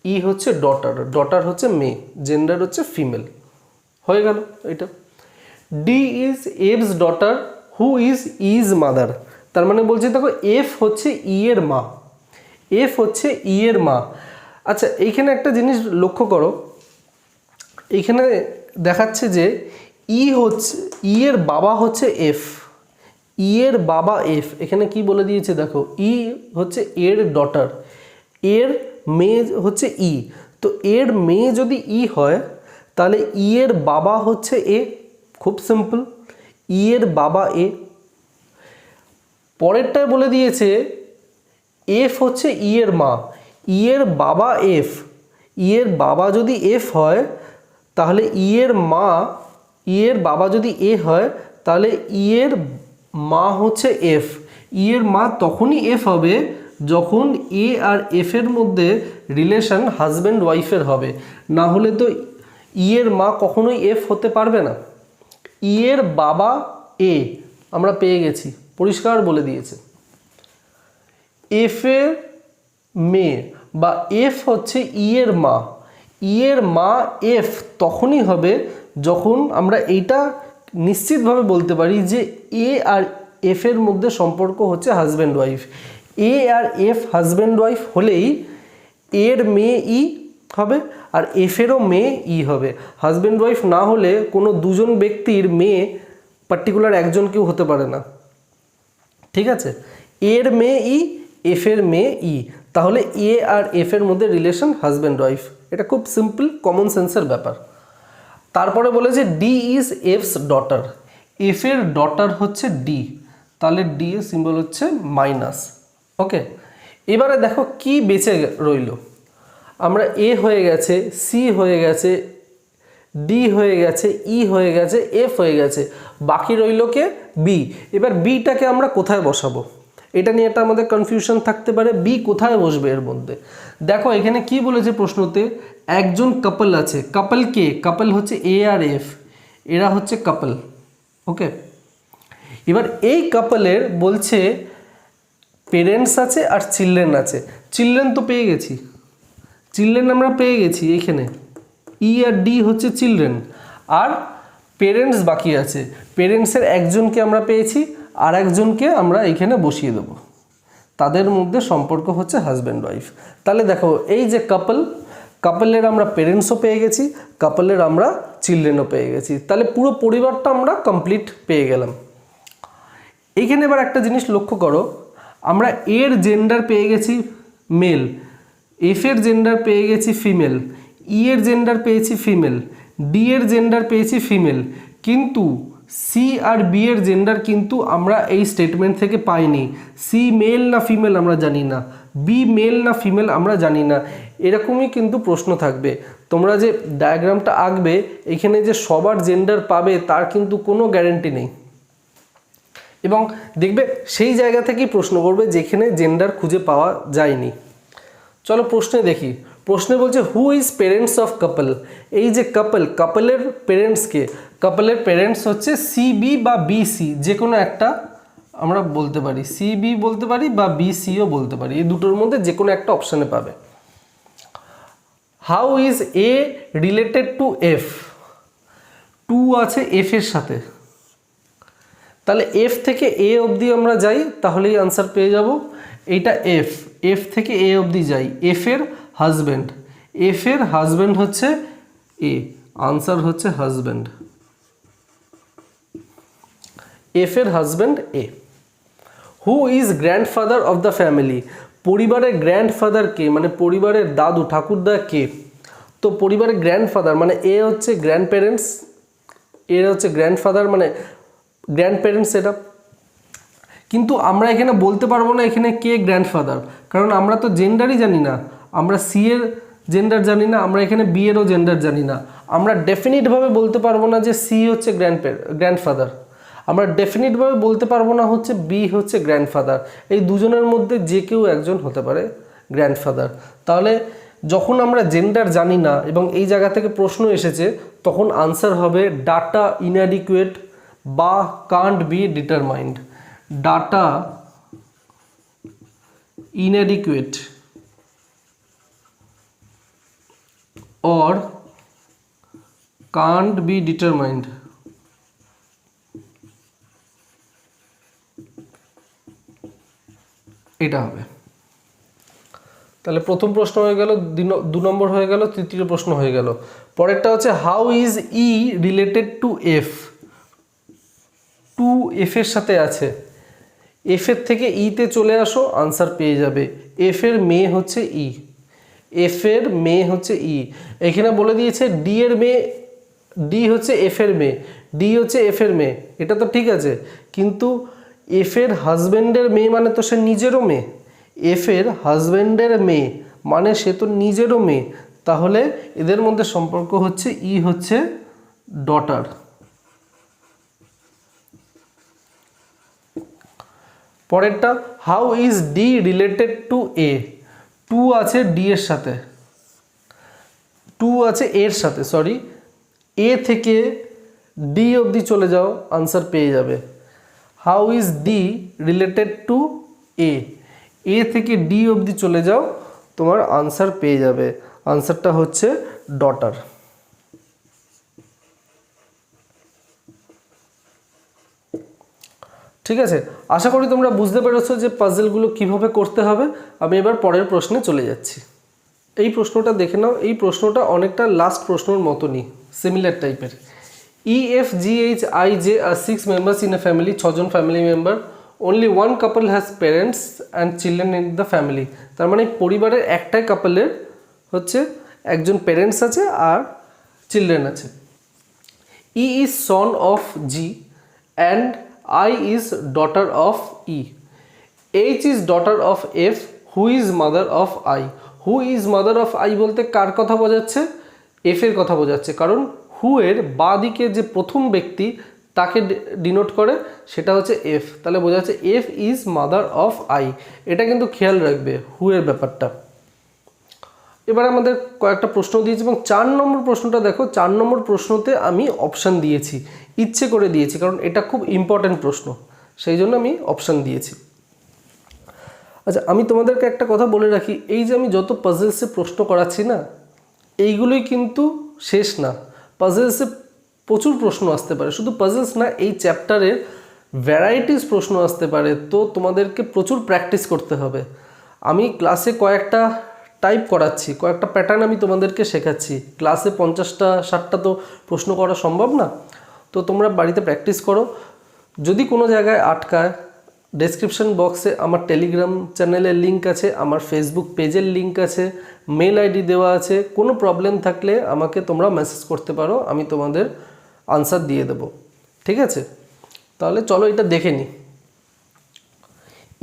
ই হচ্ছে ডটার, ডটার হচ্ছে মেয়ে, জেন্ডার হচ্ছে ফিমেল। হয়ে গেল এটা। D is এফস daughter, who is mother. তার মানে বলছে দেখো এফ হচ্ছে ই এর মা, এফ হচ্ছে ই এর মা। আচ্ছা এইখানে একটা জিনিস লক্ষ্য করো, এইখানে দেখাচ্ছে যে ই হচ্ছে ই এর বাবা হচ্ছে এফ, ই এর বাবা এফ। এখানে কি বলে দিয়েছে দেখো, ই হচ্ছে এর ডটার, এর মেয়ে হচ্ছে ই, তো এর মেয়ে যদি ই হয় তাহলে ই এর বাবা হচ্ছে এ, খুব সিম্পল, ই এর বাবা এ। পরেরটায় বলে দিয়েছে এফ হচ্ছে ই এর মা, ই এর বাবা এফ, ই এর বাবা যদি এফ হয় তাহলে ই এর মা, ই এর বাবা যদি এ হয় তাহলে ই এর মা হচ্ছে এফ। ই এর মা তখনই এফ হবে যখন এ আর এফ এর মধ্যে রিলেশন হাজব্যান্ড ওয়াইফের হবে, না হলে তো ই এর মা কখনোই এফ হতে পারবে না। ই এর বাবা এ আমরা পেয়ে গেছি, পরিষ্কার বলে দিয়েছে। এফ এর মেয়ে বা এফ হচ্ছে ই এর মা, ই এর মা এফ তখনই হবে যখন আমরা এইটা নিশ্চিতভাবে বলতে পারি যে এ আর এফ এর মধ্যে সম্পর্ক হচ্ছে হাজব্যান্ড ওয়াইফ। এ আর এফ হাজব্যান্ড ওয়াইফ হলেই এর মেয়ে ই হবে আর এফেরও মেয়ে ই হবে। হাজব্যান্ড ওয়াইফ না হলে কোনো দুজন ব্যক্তির মেয়ে পার্টিকুলার একজন কেউ হতে পারে না, ঠিক আছে। এর মেয়ে ই, এফের মেয়ে ই, তাহলে এ আর এফ এর মধ্যে রিলেশন হাজব্যান্ড ওয়াইফ। এটা খুব সিম্পল কমন সেন্সের ব্যাপার। তারপরে বলেছে ডি ইজ এফস ডটার, এফ এর ডটার হচ্ছে ডি, তাহলে ডি এর সিম্বল হচ্ছে মাইনাস। ওকে, এবারে দেখো কি বেঁচে রইল, আমরা এ হয়ে গেছে, সি হয়ে গেছে, ডি হয়ে গেছে, ই হয়ে গেছে, এফ হয়ে গেছে, বাকি রইল কে বি। এবার বিটাকে আমরা কোথায় বসাবো এটা নিয়ে একটা আমাদের কনফিউশন থাকতে পারে, বি কোথায় বসবে এর মধ্যে। দেখো এখানে কি বলেছে প্রশ্নতে, একজন কাপল আছে, কাপল কে, কাপল হচ্ছে এ আর এফ, এরা হচ্ছে কাপল। ওকে, এবার এই কাপলের বলছে পেরেন্টস আছে আর চিলড্রেন আছে। চিলড্রেন তো পেয়ে গেছি, চিলড্রেন আমরা পেয়ে গেছি, এইখানে ই আর ডি হচ্ছে চিলড্রেন, আর পেরেন্টস বাকি আছে। পেরেন্টসের একজনকে আমরা পেয়েছি আর একজনকে আমরা এইখানে বসিয়ে দেবো, তাদের মধ্যে সম্পর্ক হচ্ছে হাজব্যান্ড ওয়াইফ। তাহলে দেখো এই যে কাপলের আমরা পেরেন্টসও পেয়ে গেছি, কাপলের আমরা চিলড্রেনও পেয়ে গেছি, তাহলে পুরো পরিবারটা আমরা কমপ্লিট পেয়ে গেলাম। এইখানে এবার একটা জিনিস লক্ষ্য করো, আমরা এর জেন্ডার পেয়ে গেছি মেল, এফ এর জেন্ডার পেয়ে গেছি ফিমেল, ই এর জেন্ডার পেয়েছি ফিমেল, ডি এর জেন্ডার পেয়েছি ফিমেল, কিন্তু সি আর বি এর জেন্ডার কিন্তু আমরা এই স্টেটমেন্ট থেকে পাইনি। সি মেল না ফিমেল আমরা জানি না, বি মেল না ফিমেল আমরা জানি না। এরকমই কিন্তু প্রশ্ন থাকবে, তোমরা যে ডায়াগ্রামটা আঁকবে এখানে যে সবার জেন্ডার পাবে তার কিন্তু কোনো গ্যারেন্টি নেই, এবং দেখবে সেই জায়গা থেকেই প্রশ্ন করবে যেখানে জেন্ডার খুঁজে পাওয়া যায়নি। চলো প্রশ্নে দেখি, প্রশ্নে বলছে হু ইজ পেরেন্টস অফ কাপল। এই যে কাপলের পেরেন্টসকে, কাপলের পেরেন্টস হচ্ছে সিবি বা বিসি, যে কোনো একটা আমরা বলতে পারি, সিবি বলতে পারি বা বিসিও বলতে পারি, এই দুটোর মধ্যে যে কোনো একটা অপশানে পাবে। How is A related to F, to আছে এফ এর সাথে, তাহলে এফ থেকে এ অবধি আমরা যাই তাহলেই আনসার পেয়ে যাব। এইটা এফ থেকে এ অবধি যাই, এফ এর হাজব্যান্ড হচ্ছে এ, আনসার হচ্ছে হাজব্যান্ড, এফ এর husband A. Who is grandfather of the family, পরিবারের গ্র্যান্ডফাদার কে, মানে পরিবারের দাদু ঠাকুরদা কে, তো পরিবারের গ্র্যান্ডফাদার মানে এ হচ্ছে গ্র্যান্ড প্যারেন্টস, এর হচ্ছে গ্র্যান্ডফাদার মানে গ্র্যান্ড প্যারেন্টস এটা, কিন্তু আমরা এখানে বলতে পারবো না এখানে কে গ্র্যান্ডফাদার, কারণ আমরা তো জেন্ডারই জানি না, আমরা সি এর জেন্ডার জানি না, আমরা এখানে বি এরও জেন্ডার জানি না, আমরা ডেফিনিটভাবে বলতে পারবো না যে সি হচ্ছে গ্র্যান্ডফাদার, আমরা ডেফিনিটভাবে বলতে পারবো না হচ্ছে বি হচ্ছে গ্র্যান্ডফাদার, এই দুজনের মধ্যে যে কেউ একজন হতে পারে গ্র্যান্ডফাদার। তাহলে যখন আমরা জেন্ডার জানি না এবং এই জায়গা থেকে প্রশ্ন এসেছে, তখন আনসার হবে ডাটা ইনঅ্যাডিকুয়েট বা can't be determined, data inadequate or can't be determined। এটা হবে। তাহলে প্রথম প্রশ্ন হয়ে গেল, 2 নম্বর হয়ে গেল, তৃতীয় প্রশ্ন হয়ে গেল। পরেরটা হচ্ছে how is E related to F, to F এর সাথে আছে, এফ এর থেকে ইতে চলে আসো আনসার পেয়ে যাবে। এফ এর মেয়ে হচ্ছে ই, এফ এর মেয়ে হচ্ছে ই, এখানে বলে দিয়েছে ডি এর মেয়ে, ডি হচ্ছে এফ এর মেয়ে, ডি হচ্ছে এফ এর মেয়ে, এটা তো ঠিক আছে, কিন্তু এফ এর হাজব্যান্ডের মেয়ে মানে তো সে নিজেরও মেয়ে, এফ এর হাজব্যান্ডের মেয়ে মানে সে তো নিজেরও মেয়ে, তাহলে এদের মধ্যে সম্পর্ক হচ্ছে ই হচ্ছে ডটার। পরেরটা how is D related to A, to আছে ডি এর সাথে, টু আছে এর সাথে, সরি, এ থেকে ডি অবধি চলে যাও আনসার পেয়ে যাবে। How is D related to A, A থেকে ডি অবধি চলে যাও তোমার আনসার পেয়ে যাবে, আনসারটা হচ্ছে ডটার। ঠিক আছে, আশা করি তোমরা বুঝতে পেরেছো যে পাজলগুলো কিভাবে করতে হবে। আমি এবার পরের প্রশ্নে চলে যাচ্ছি। এই প্রশ্নটা দেখে নাও, এই প্রশ্নটা অনেকটা লাস্ট প্রশ্নের মতনই, সিমিলার টাইপের। E F G H I J are 6 members in a family, 6 জন family member, only one couple has parents and children in the family. তার মানে পরিবারের একটাই কাপলের হচ্ছে একজন প্যারেন্টস আছে আর চিলড্রেন আছে। E is son of G and I is daughter of E. H is daughter of F. Who is mother of I? Who is mother of I বলতে কার কথা বোঝাচ্ছে? F এর কথা বোঝাচ্ছে, কারণ হু এর বাঁ দিকে যে প্রথম ব্যক্তি তাকে ডিনোট করে সেটা হচ্ছে F, তাহলে বোঝাচ্ছে F is mother of I। এটা কিন্তু খেয়াল রাখবে হু এর ব্যাপারটা। এবার আমাদের কয়েকটা প্রশ্ন দিয়েছি এবং 4 নম্বর প্রশ্নটা দেখো, 4 নম্বর প্রশ্নতে আমি অপশান দিয়েছি, ইচ্ছে করে দিয়েছি, কারণ এটা খুব ইম্পর্ট্যান্ট প্রশ্ন, সেই জন্য আমি অপশান দিয়েছি। আচ্ছা, আমি তোমাদেরকে একটা কথা বলে রাখি, এই যে আমি যত পাজলসে প্রশ্ন করাচ্ছি না, এইগুলোই কিন্তু শেষ না, পাজলসে প্রচুর প্রশ্ন আসতে পারে। শুধু পাজলস না, এই চ্যাপ্টারের ভ্যারাইটিস প্রশ্ন আসতে পারে, তো তোমাদেরকে প্রচুর প্র্যাকটিস করতে হবে। আমি ক্লাসে কয়েকটা টাইপ করাচ্ছি, কয়েকটা প্যাটার্ন আমি তোমাদেরকে শেখাচ্ছি। ক্লাসে 50টা 60টা তো প্রশ্ন করা সম্ভব না, তো তোমরা বাড়িতে প্র্যাকটিস করো। যদি কোনো জায়গায় আটকায়, ডেসক্রিপশন বক্সে আমার টেলিগ্রাম চ্যানেলের লিঙ্ক আছে, আমার ফেসবুক পেজের লিঙ্ক আছে, মেল আইডি দেওয়া আছে। কোনো প্রবলেম থাকলে আমাকে তোমরা মেসেজ করতে পারো, আমি তোমাদের আনসার দিয়ে দেব। ঠিক আছে, তাহলে চলো এটা দেখে নিই।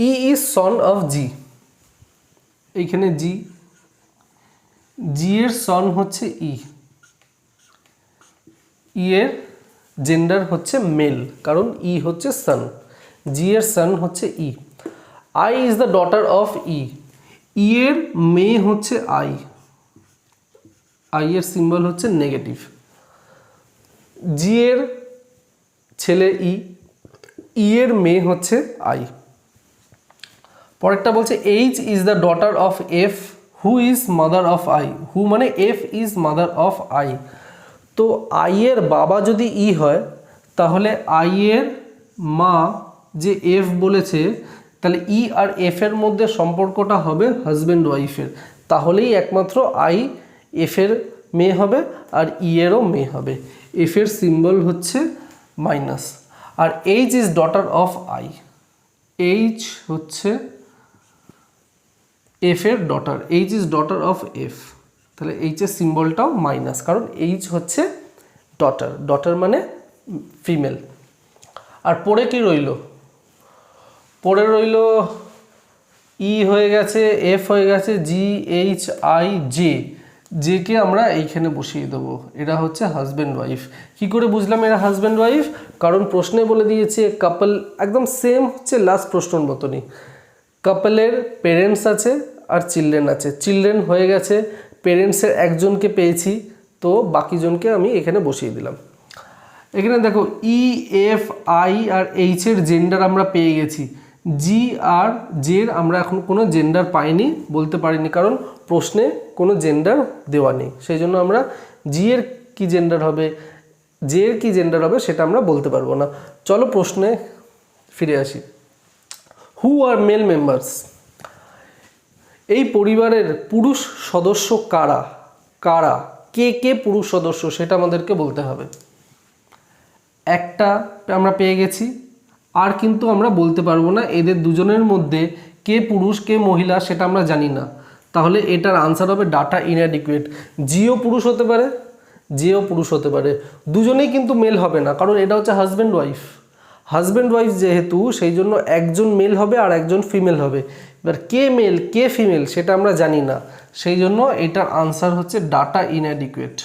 ই ইজ সন অফ জি, এইখানে জি, জি এর সন হচ্ছে ই, ই এর জেন্ডার হচ্ছে মেল, কারণ ই হচ্ছে সন, জি এর সন হচ্ছে E. I is the daughter of E, E এর মেয়ে হচ্ছে আই, আই এর সিম্বল হচ্ছে নেগেটিভ। জি এর ছেলে ই, ই এর মেয়ে হচ্ছে আই। পরেরটা বলছে H is the daughter of F, who is mother of I, who মানে F is mother of I. তো আই এর বাবা যদি ই হয়, তাহলে আই এর মা যে এফ বলেছে, তাহলে ই আর এফ এর মধ্যে সম্পর্কটা হবে হাজব্যান্ড ওয়াইফের, তাহলেই একমাত্র আই এফের মেয়ে হবে আর ই এরও মেয়ে হবে। এফ এর সিম্বল হচ্ছে মাইনাস। আর H is daughter of I, H হচ্ছে এফ এর daughter, H is daughter of F, তাহলে এইচ এর সিম্বলটাও মাইনাস, কারণ এইচ হচ্ছে ডটার, ডটার মানে ফিমেল। আর পরে কি রইল? পরে রইল ই হয়ে গেছে, এফ হয়ে গেছে, জি এইচ আই জে, জেকে আমরা এইখানে বসিয়ে দেবো। এরা হচ্ছে হাজব্যান্ড ওয়াইফ। কি করে বুঝলাম এরা হাজব্যান্ড ওয়াইফ? কারণ প্রশ্নে বলে দিয়েছে কাপল, একদম সেম হচ্ছে লাস্ট প্রশ্নের মতনই। কাপলের পেরেন্টস আছে আর চিলড্রেন আছে, চিলড্রেন হয়ে গেছে, পেরেন্টসের একজনকে পেয়েছি, তো বাকিজনকে আমি এখানে বসিয়ে দিলাম। এখানে দেখো ই এফ আই আর এইচ এর জেন্ডার আমরা পেয়ে গেছি, জি আর জের আমরা এখন কোনো জেন্ডার পাইনি, বলতে পারিনি, কারণ প্রশ্নে কোনো জেন্ডার দেওয়া নেই। সেই জন্য আমরা জি এর কী জেন্ডার হবে, জে এর কী জেন্ডার হবে সেটা আমরা বলতে পারবো না। চলো প্রশ্নে ফিরে আসি। হু আর মেল মেম্বার্স, এই পরিবারের পুরুষ সদস্য কারা, কারা কে কে পুরুষ সদস্য সেটা আমাদেরকে বলতে হবে। একটা আমরা পেয়ে গেছি, আর কিন্তু আমরা বলতে পারবো না এদের দুজনের মধ্যে কে পুরুষ কে মহিলা, সেটা আমরা জানি না। তাহলে এটার আনসার হবে ডাটা ইনঅ্যাডিকুয়েট। জিও পুরুষ হতে পারে, জেও পুরুষ হতে পারে, দুজনেই কিন্তু মেল হবে না, কারণ এটা হচ্ছে হাজব্যান্ড ওয়াইফ। হাজব্যান্ড ওয়াইফ যেহেতু, সেই জন্য একজন মেল হবে আর একজন ফিমেল হবে। এবার কে মেল কে ফিমেল সেটা আমরা জানি না, সেই জন্য এটার আনসার হচ্ছে ডাটা ইনঅ্যাডিকুয়েট।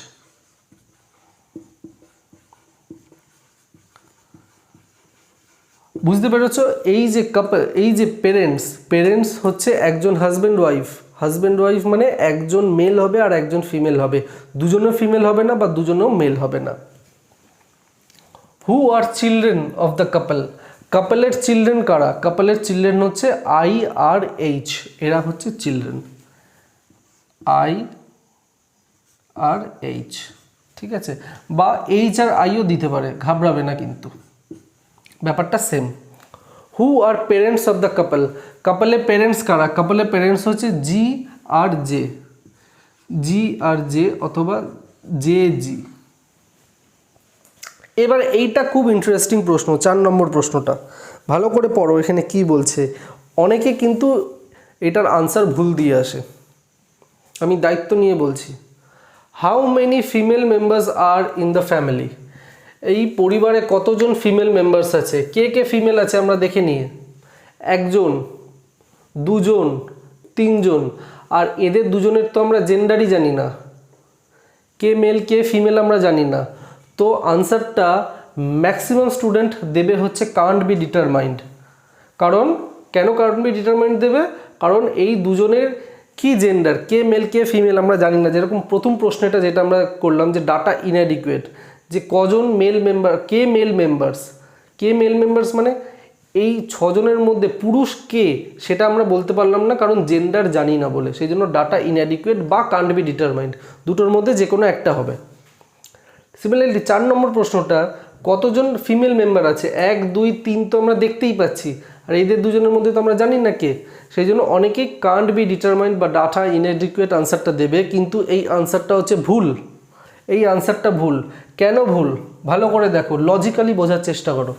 বুঝতে পেরেছো? এই যে কাপল, এই যে পেরেন্টস, পেরেন্টস হচ্ছে একজন হাজব্যান্ড ওয়াইফ, হাজব্যান্ড ওয়াইফ মানে একজন মেল হবে আর একজন ফিমেল হবে, দুজনও ফিমেল হবে না বা দুজনেও মেল হবে না। Who are children of the couple, কাপলের চিলড্রেন কারা? কাপলের চিলড্রেন হচ্ছে আই আর এইচ, এরা হচ্ছে চিলড্রেন, আই আর এইচ। ঠিক আছে, বা এইচ আর আইও দিতে পারে, ঘাবড়াবে না কিন্তু, ব্যাপারটা same. Who are parents of the couple, কাপলের পেরেন্টস কারা? কাপলের পেরেন্টস হচ্ছে জি আর জে, জি আর জে অথবা জে জি। এবার এইটা খুব ইন্টারেস্টিং প্রশ্ন, 4 নম্বর প্রশ্নটা ভালো করে পড়ো, এখানে কি বলছে। অনেকে কিন্তু এটার আনসার ভুল দিয়ে আসে, আমি দায়িত্ব নিয়ে বলছি। How many female members are in the family, এই পরিবারে কতজন ফিমেল মেম্বার্স আছে, কে কে ফিমেল আছে আমরা দেখে নিয়ে। একজন, দুজন, তিনজন, আর এদের দুজনের তো আমরা জেন্ডারই জানি না, কে মেল কে ফিমেল আমরা জানি না। তো আনসারটা ম্যাক্সিমাম স্টুডেন্ট দেবে হচ্ছে কান্ট বি ডিটারমাইন্ড। কারণ কেন কান্ট বি ডিটারমাইন্ড দেবে? কারণ এই দুজনের কি জেন্ডার, কে মেল কে ফিমেল আমরা জানি না। যেরকম প্রথম প্রশ্নটা যেটা আমরা করলাম যে ডাটা ইনঅ্যাডিকুয়েট, যে কজন মেল মেম্বার, কে মেল মেম্বার্স, কে মেল মেম্বার্স মানে এই 6 জনের মধ্যে পুরুষ কে সেটা আমরা বলতে পারলাম না, কারণ জেন্ডার জানি না বলে। সেই জন্য ডাটা ইনঅ্যাডিকুয়েট বা কান্ট বি ডিটারমাইন্ড, দুটোর মধ্যে যে কোনো একটা হবে। সিমিলারলি 4 নম্বর প্রশ্নটা, কতজন ফিমেল মেম্বার আছে? 1 2 3 তো আমরা দেখতেই পাচ্ছি, আর এদের দুজনের মধ্যে তো আমরা জানি না কে। সেই জন্য অনেকেই কান্ট বি ডিটারমাইন্ড বা ডাটা ইনএডিকুয়েট আনসারটা দেবে, কিন্তু এই আনসারটা হচ্ছে ভুল। এই আনসারটা ভুল। কেন ভুল? ভালো করে দেখো, লজিক্যালি বোঝার চেষ্টা করো।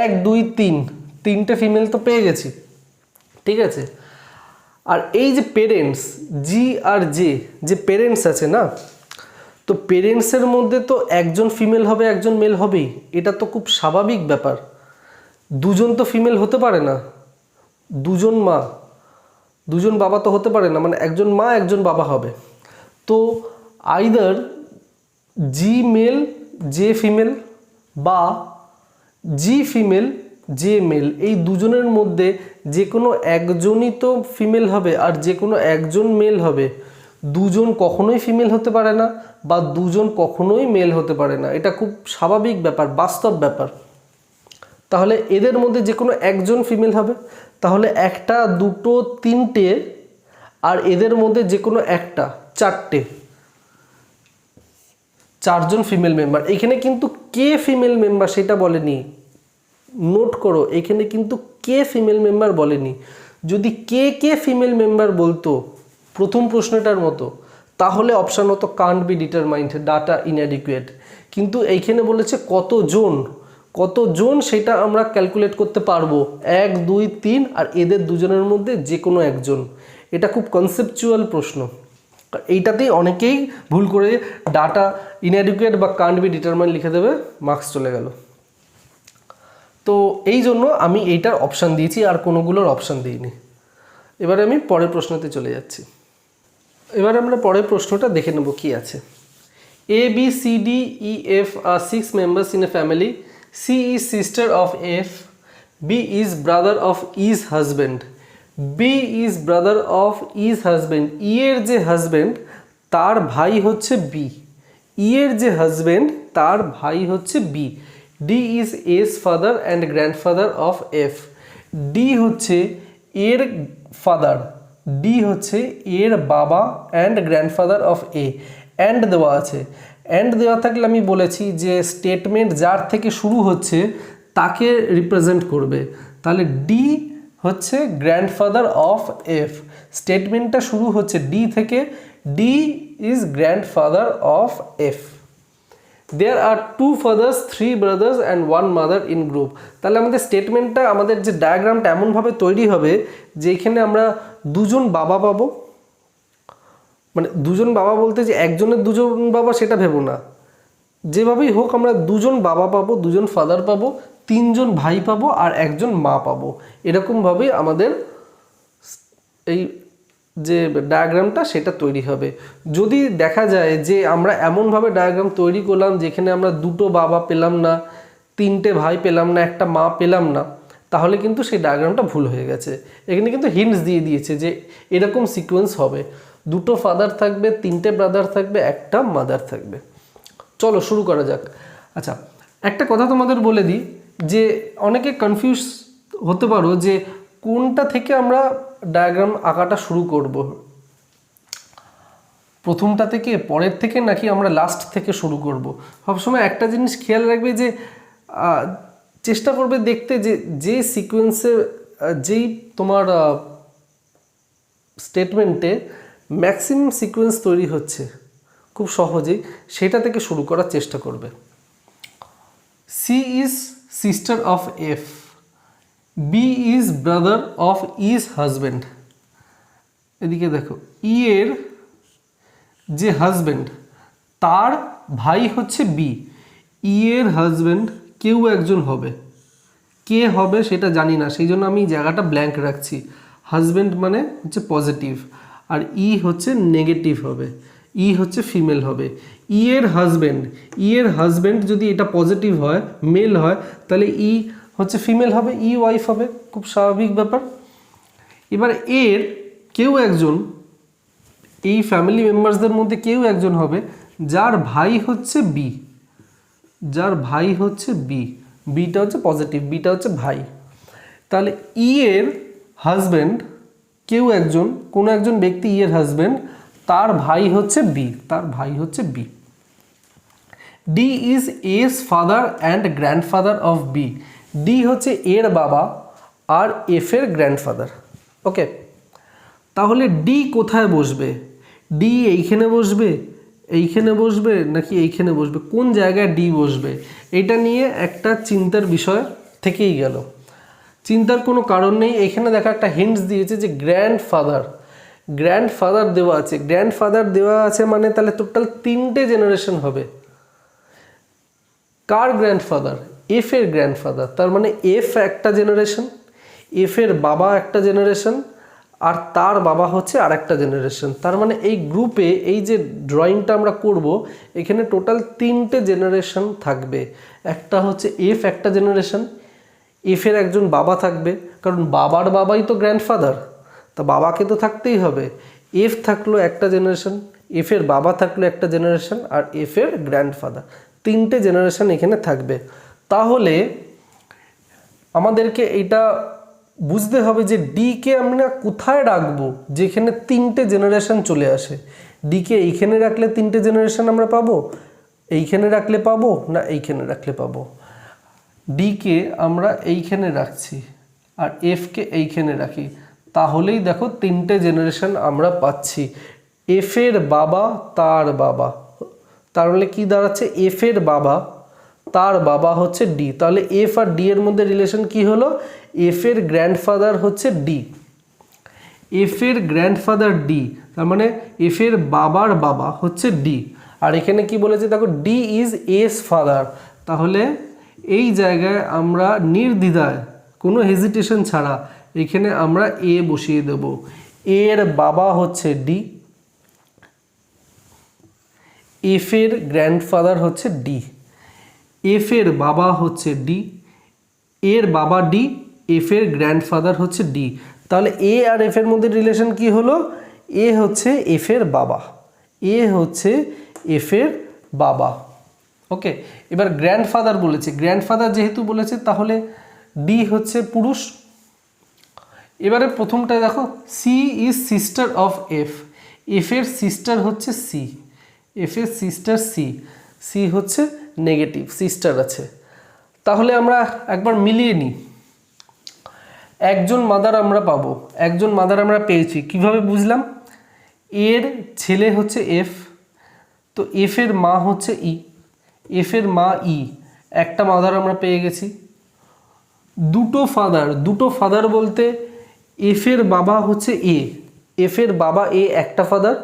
1 2 3 তিনটে ফিমেল তো পেয়ে গেছি, ঠিক আছে। আর এই যে পেরেন্টস জি আর যে পেরেন্টস আছে না, তো পেরেন্টসের মধ্যে তো একজন ফিমেল হবে একজন মেল হবেই, এটা তো খুব স্বাভাবিক ব্যাপার। দুজন তো ফিমেল হতে পারে না, দুজন মা দুজন বাবা তো হতে পারে না, মানে একজন মা একজন বাবা হবে। তো আইদার জি মেল জে ফিমেল বা জি ফিমেল জে মেল, এই দুজনের মধ্যে যে কোনো একজনই তো ফিমেল হবে আর যে কোনো একজন মেল হবে। দুজন কখনোই ফিমেল হতে পারে না বা দুজন কখনোই মেল হতে পারে না, এটা খুব স্বাভাবিক ব্যাপার, বাস্তব ব্যাপার। তাহলে এদের মধ্যে যে কোনো একজন ফিমেল হবে, তাহলে একটা দুটো তিনটে, আর এদের মধ্যে যে কোনো একটা চারটে, চারজন ফিমেল মেম্বার। এখানে কিন্তু কে ফিমেল মেম্বার সেটা বলেনি, নোট করো, এখানে কিন্তু কে ফিমেল মেম্বার বলেনি। যদি কে ফিমেল মেম্বার বলতো প্রথম প্রশ্নটার মতো, তাহলে অপশান হতো can't be determined, data inadequate. কিন্তু এইখানে বলেছে কতজন সেটা আমরা ক্যালকুলেট করতে পারবো, 1 2 3 আর এদের দুজনের মধ্যে যে কোনো একজন। এটা খুব কনসেপচুয়াল প্রশ্ন, এইটাতেই অনেকেই ভুল করে ডাটা ইনঅ্যাডিকুয়েট বা কান্ট বি ডিটারমাইন্ড লিখে দেবে, মার্কস চলে গেল। তো এই জন্য আমি এইটার অপশান দিয়েছি, আর কোনোগুলোর অপশান দিইনি। এবারে আমি পরের প্রশ্নতে চলে যাচ্ছি। এবারে আমরা পরের প্রশ্নটা দেখে নেব কি আছে। A B C D E F are 6 members in a family. C is sister of F. B is brother of E's husband. B is brother of E's husband. E এর যে হাজব্যান্ড তার ভাই হচ্ছে B. E এর যে husband তার ভাই হচ্ছে B. D is A's father and grandfather of F. D হচ্ছে এর ফাদার, D হচ্ছে এর বাবা and grandfather of A. And দেওয়া আছে, অ্যান্ড দেওয়া থাকলে আমি বলেছি যে স্টেটমেন্ট যার থেকে শুরু হচ্ছে তাকে রিপ্রেজেন্ট করবে। তাহলে ডি হচ্ছে গ্র্যান্ডফাদার অফ এফ, স্টেটমেন্টটা শুরু হচ্ছে ডি থেকে, D is grandfather of F. There are 2 fathers, 3 brothers and 1 mother in group. তাহলে আমাদের স্টেটমেন্টটা, আমাদের যে ডায়াগ্রামটা এমনভাবে তৈরি হবে যে এখানে আমরা দুজন বাবা পাবো, মানে দুজন বাবা বলতে যে একজনের দুজন বাবা সেটা ভেবো না, যেভাবেই হোক আমরা দুজন বাবা পাবো, দুজন ফাদার পাবো, 3 জন ভাই পাবো আর একজন মা পাবো। এরকমভাবেই আমাদের এই যে ডায়াগ্রামটা সেটা তৈরি হবে। যদি দেখা যায় যে আমরা এমনভাবে ডায়াগ্রাম তৈরি করলাম যেখানে আমরা দুটো বাবা পেলাম না, 3টে ভাই পেলাম না, একটা মা পেলাম না, তাহলে কিন্তু সেই ডায়াগ্রামটা ভুল হয়ে গেছে। এখানে কিন্তু হিন্টস দিয়ে দিয়েছে যে এরকম সিকোয়েন্স হবে, দুটো ফাদার থাকবে, 3টে ব্রাদার থাকবে, একটা মাদার থাকবে। চলো শুরু করা যাক। আচ্ছা, একটা কথা তোমাদের বলে দিই যে অনেকে কনফিউজ হতে পারো যে কোনটা থেকে আমরা ডায়াগ্রাম আঁকাটা শুরু করব, প্রথমটা থেকে, পরের থেকে, নাকি আমরা লাস্ট থেকে শুরু করব। সবসময় একটা জিনিস খেয়াল রাখবে যে চেষ্টা করবে দেখতে যে সিকোয়েন্সে, যেই তোমার স্টেটমেন্টে ম্যাক্সিমাম সিকোয়েন্স তৈরি হচ্ছে খুব সহজেই, সেটা থেকে শুরু করার চেষ্টা করবে। C is sister of F, B is brother of E's husband. এদিকে দেখো, ই এর যে হাজব্যান্ড তার ভাই হচ্ছে বি, ই এর হাজব্যান্ড কেউ একজন হবে, কে হবে সেটা জানি না, সেই জন্য আমি জায়গাটা ব্ল্যাঙ্ক রাখছি। হাজব্যান্ড মানে হচ্ছে পজিটিভ, আর ই হচ্ছে নেগেটিভ হবে, ই হচ্ছে ফিমেল হবে। ই এর হাজব্যান্ড যদি এটা পজিটিভ হয়, মেল হয়, তাহলে ই হচ্ছে ফিমেল হবে, ই ওয়াইফ হবে, খুব স্বাভাবিক ব্যাপার। এবার এর কেউ একজন, এই ফ্যামিলি মেম্বার্সদের মধ্যে কেউ একজন হবে যার ভাই হচ্ছে বি, যার ভাই হচ্ছে বি, বিটা হচ্ছে পজিটিভ, বিটা হচ্ছে ভাই। তাহলে ই এর হাজব্যান্ড কেউ একজন, কোনো একজন ব্যক্তি ই এর হাজব্যান্ড, তার ভাই হচ্ছে বি, তার ভাই হচ্ছে B. D is E's father and grandfather of B. D হচ্ছে এর বাবা আর এফ এর গ্র্যান্ডফাদার। ওকে, তাহলে ডি কোথায় বসবে? ডি এইখানে বসবে, এইখানে বসবে, নাকি এইখানে বসবে? কোন জায়গায় ডি বসবে? এটা নিয়ে একটা চিন্তার বিষয় থেকেই গেল। চিন্তার কোনো কারণ নেই। এখানে দেখা একটা হিন্টস দিয়েছে যে গ্র্যান্ডফাদার, গ্র্যান্ডফাদার দেওয়া আছে। গ্র্যান্ডফাদার দেওয়া আছে মানে তাহলে টোটাল 3টে জেনারেশন হবে। কার গ্র্যান্ডফাদার? এফ এর গ্র্যান্ডফাদার। তার মানে এফ একটা জেনারেশন, এফ এর বাবা একটা জেনারেশন, আর তার বাবা হচ্ছে আর একটা জেনারেশন। তার মানে এই গ্রুপে এই যে ড্রয়িংটা আমরা করব এখানে টোটাল 3টে জেনারেশন থাকবে। একটা হচ্ছে এফ একটা জেনারেশন, এফ এর একজন বাবা থাকবে, কারণ বাবার বাবাই তো গ্র্যান্ডফাদার, তা বাবাকে তো থাকতেই হবে। এফ থাকলো একটা জেনারেশন, এফ এর বাবা থাকলো একটা জেনারেশন, আর এফ এর গ্র্যান্ডফাদার। 3টে জেনারেশন এখানে থাকবে। তাহলে আমাদেরকে এটা বুঝতে হবে যে ডিকে আমরা কোথায় রাখবো যেখানে 3টে জেনারেশন চলে আসে। ডিকে এইখানে রাখলে 3টে জেনারেশন আমরা পাবো, এইখানে রাখলে পাবো, না এইখানে রাখলে পাবো? ডিকে আমরা এইখানে রাখছি আর এফকে এইখানে রাখি, তাহলেই দেখো 3টে জেনারেশন আমরা পাচ্ছি। এফ এর বাবা তার বাবা, তার মানে কি দাঁড়াচ্ছে? এফ এর বাবা তার বাবা হচ্ছে ডি। তাহলে এফ আর ডি এর মধ্যে রিলেশন কি হলো? এফ এর গ্র্যান্ডফাদার হচ্ছে ডি, এফ এর গ্র্যান্ডফাদার ডি, তার মানে এফ এর বাবার বাবা হচ্ছে ডি। আর এখানে কি বলেছে দেখো, ডি ইজ এস ফাদার। তাহলে এই জায়গায় আমরা নির্দ্বিধায় কোনো হেজিটেশন ছাড়া এখানে আমরা এ বসিয়ে দেব। এর বাবা হচ্ছে ডি, এফ এর গ্র্যান্ডফাদার হচ্ছে ডি, এফ এর বাবা হচ্ছে ডি, এর বাবা ডি, এফ এর গ্র্যান্ডফাদার হচ্ছে ডি। তাহলে এ আর এফ এর মধ্যে রিলেশন কি হলো? এ হচ্ছে এফ এর বাবা, এ হচ্ছে এফ এর বাবা। ওকে, এবার গ্র্যান্ডফাদার বলেছে, গ্র্যান্ডফাদার যেহেতু বলেছে তাহলে ডি হচ্ছে পুরুষ। এবারে প্রথমটায় দেখো, C is sister of F. F এর সিস্টার হচ্ছে সি, এফ এর সিস্টার সি, সি হচ্ছে নেগেটিভ, সিস্টার আছে। তাহলে আমরা একবার মিলিয়ে নিই। একজন মাদার আমরা পাবো, একজন মাদার আমরা পেয়েছি। কিভাবে বুঝলাম? এর ছেলে হচ্ছে এফ, তো এফ এর মা হচ্ছে ই, এফ এর মা ই, একটা মাদার আমরা পেয়ে গেছি। দুটো ফাদার, দুটো ফাদার বলতে এফ এর বাবা হচ্ছে এ, এফ এর বাবা এ একটা ফাদার,